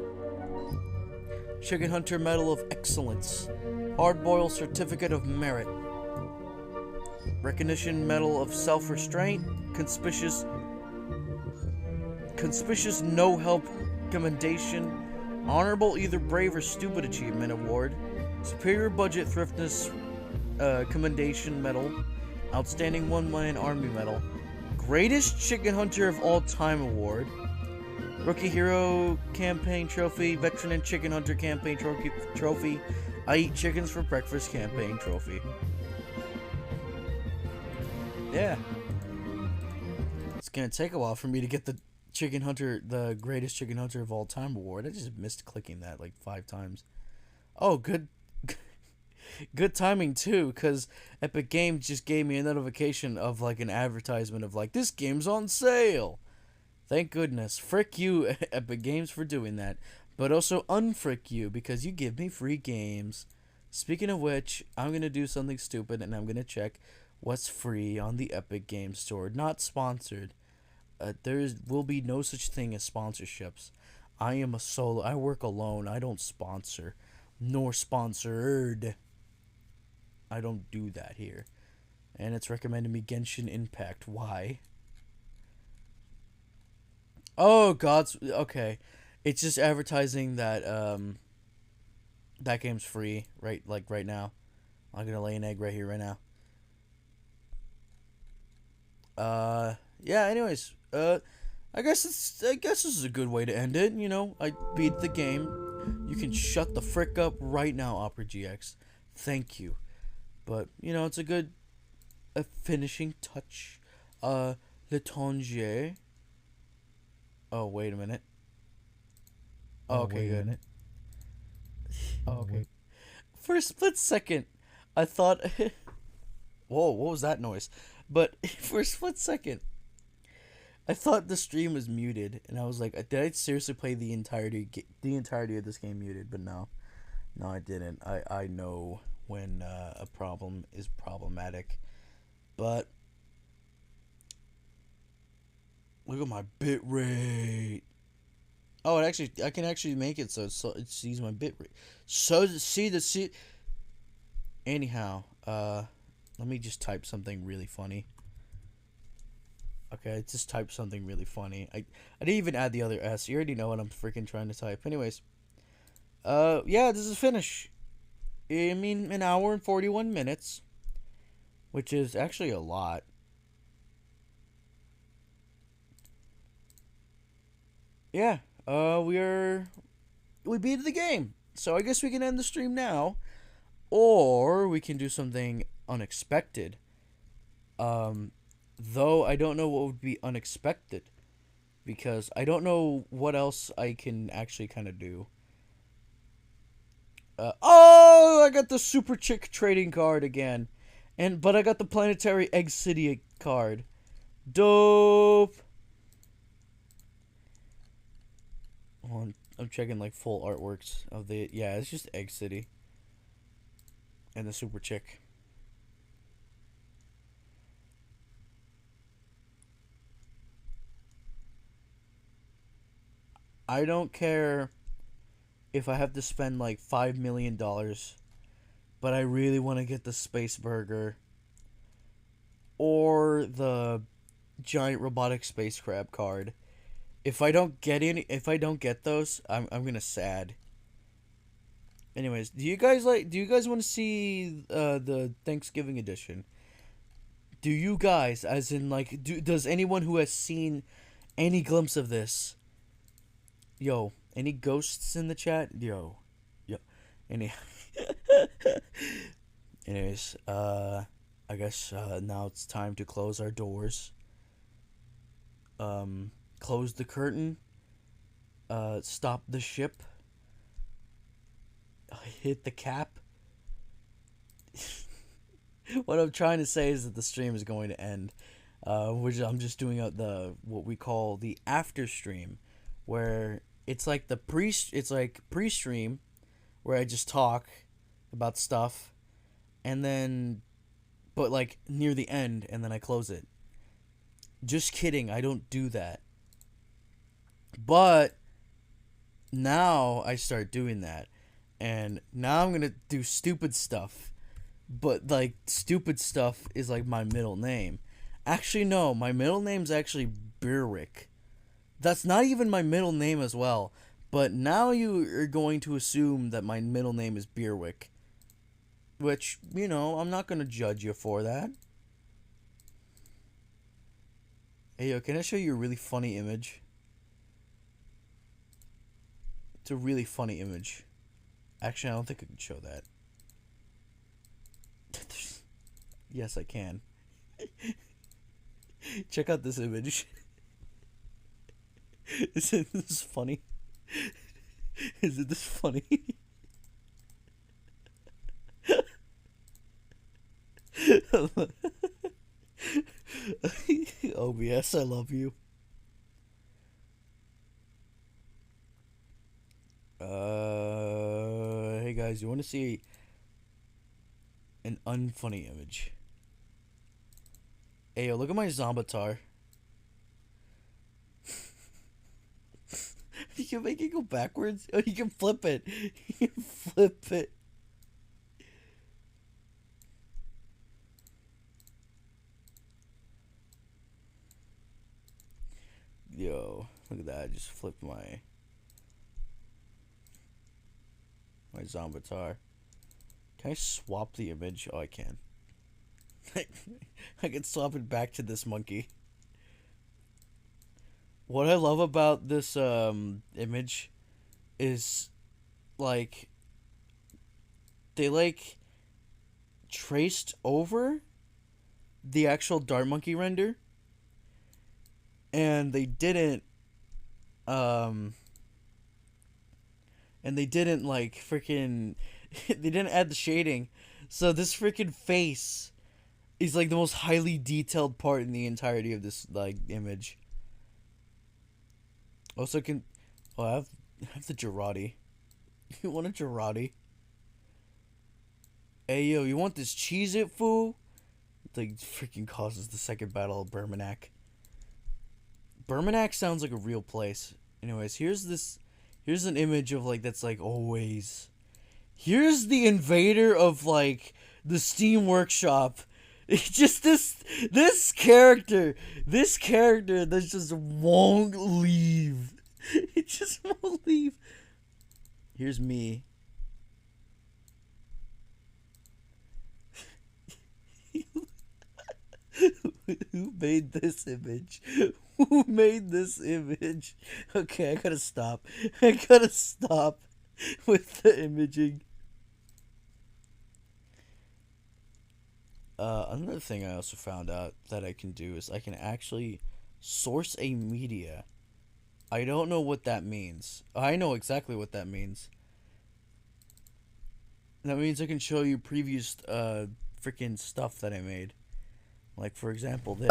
[SPEAKER 1] Chicken Hunter Medal of Excellence. Hardboiled Certificate of Merit. Recognition Medal of Self-Restraint. Conspicuous No Help Commendation. Honorable Either Brave or Stupid Achievement Award. Superior Budget Thriftness Commendation Medal. Outstanding One-Man Army Medal. Greatest Chicken Hunter of All Time Award. Rookie Hero Campaign Trophy, Veteran and Chicken Hunter Campaign Trophy, I Eat Chickens for Breakfast Campaign Trophy. Yeah. It's gonna take a while for me to get the Chicken Hunter, the Greatest Chicken Hunter of All Time Award. I just missed clicking that like 5 times. Oh, good timing too, because Epic Games just gave me a notification of like an advertisement of like, this game's on sale. Thank goodness. Frick you, Epic Games, for doing that. But also unfrick you, because you give me free games. Speaking of which, I'm going to do something stupid, and I'm going to check what's free on the Epic Games Store. Not sponsored. There will be no such thing as sponsorships. I am a solo. I work alone. I don't sponsor. nor sponsored. I don't do that here. And it's recommended me Genshin Impact. Why? Oh, God's... Okay. It's just advertising that, that game's free, right? Like, right now. I'm gonna lay an egg right here, right now. Yeah, anyways. I guess this is a good way to end it. You know, I beat the game. You can shut the frick up right now, Opera GX. Thank you. But, you know, it's a finishing touch. Le Tonge. Oh, wait a minute. Oh, okay, good. Oh, okay. For a split second, I thought... Whoa, what was that noise? But for a split second, I thought the stream was muted, and I was like, did I seriously play the entirety of this game muted? But no, I didn't. I know when a problem is problematic, but look at my bit rate. Oh, I can actually make it so it sees my bit rate. So see. Anyhow, let me just type something really funny. Okay, I just typed something really funny. I didn't even add the other S. You already know what I'm freaking trying to type. Anyways, yeah, this is finish. I mean, an hour and 41 minutes, which is actually a lot. Yeah, we beat the game. So I guess we can end the stream now, or we can do something unexpected. Though I don't know what would be unexpected, because I don't know what else I can actually kind of do. Oh, I got the Super Chick trading card again, but I got the Planetary Egg City card. Dope. I'm checking like full artworks of the... Yeah, it's just Egg City. And the Super Chick. I don't care if I have to spend like $5 million, but I really want to get the Space Burger or the giant robotic space crab card. If I don't get those, I'm gonna sad. Anyways, do you guys want to see the Thanksgiving edition? Do you guys, as in like, does anyone who has seen any glimpse of this? Yo, any ghosts in the chat? Yo. Any. Anyways, I guess now it's time to close our doors. Close the curtain. Stop the ship. Hit the cap. What I'm trying to say is that the stream is going to end. Which I'm just doing what we call the after stream, where it's like pre-stream, where I just talk about stuff, and then, but like near the end, and then I close it. Just kidding, I don't do that. But now I start doing that, and now I'm gonna do stupid stuff. But like stupid stuff is like my middle name. Actually, no, my middle name's actually Berwick. That's not even my middle name as well. But now you are going to assume that my middle name is Beerwick. Which, you know, I'm not going to judge you for that. Hey, yo, can I show you a really funny image? It's a really funny image. Actually, I don't think I can show that. Yes, I can. Check out this image. Isn't this funny? Isn't this funny? OBS, I love you. Hey guys, you want to see an unfunny image? Hey, yo, look at my Zombatar. can make it go backwards. Oh, you can flip it. You can flip it. Yo, look at that. I just flipped my Zombatar. Can I swap the image? Oh, I can. I can swap it back to this monkey. What I love about this image is like they like traced over the actual Dart Monkey render, and they didn't like freaking they didn't add the shading. So this freaking face is like the most highly detailed part in the entirety of this like image. Also I have the Girardi. You want a Girardi? Hey yo, you want this Cheez-It, fool? It like freaking causes the second battle of Berminac. Berminac sounds like a real place. Anyways, here's an image of like that's like always. Here's the invader of like the Steam Workshop. It's just this character that just won't leave. It just won't leave. Here's me. Who made this image? Who made this image? Okay, I gotta stop. I gotta stop with the imaging. Another thing I also found out that I can do is I can actually source a media. I don't know what that means. I know exactly what that means. That means I can show you previous freaking stuff that I made. Like, for example, this.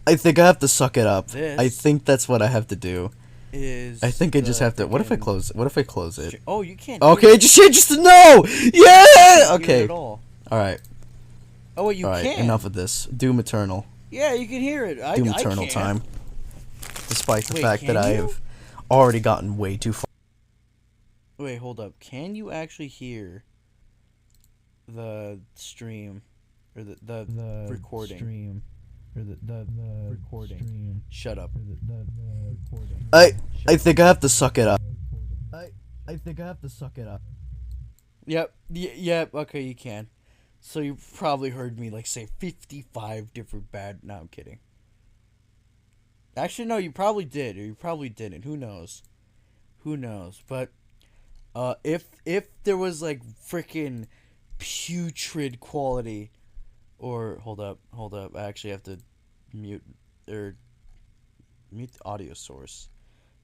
[SPEAKER 1] I think I have to suck it up. I think that's what I have to do. I think I just have to. What if I close it? What if I close it?
[SPEAKER 2] Oh, you can't.
[SPEAKER 1] Okay, just no. Yeah. Okay. All right.
[SPEAKER 2] Oh, wait, you
[SPEAKER 1] can. All right. Enough of this. Doom Eternal.
[SPEAKER 2] Yeah, you can hear it.
[SPEAKER 1] Doom Eternal time. Despite the fact that I have already gotten way too far. Wait, hold up. Can you actually hear the stream? Or the recording. Stream. Or the recording. Stream. Shut up. The recording. I think I have to suck it up. I think I have to suck it up. Yep. Yep. Okay, you can. So you probably heard me like say 55 different bad. No, I'm kidding. Actually, no, you probably did, or you probably didn't. Who knows? Who knows? But if there was like freaking putrid quality. Or hold up. I actually have to mute the audio source,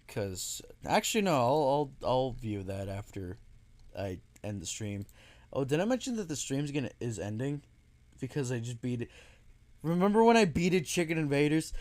[SPEAKER 1] because actually no, I'll view that after I end the stream. Oh, did I mention that the stream's is ending because I just beat it? Remember when I beated Chicken Invaders?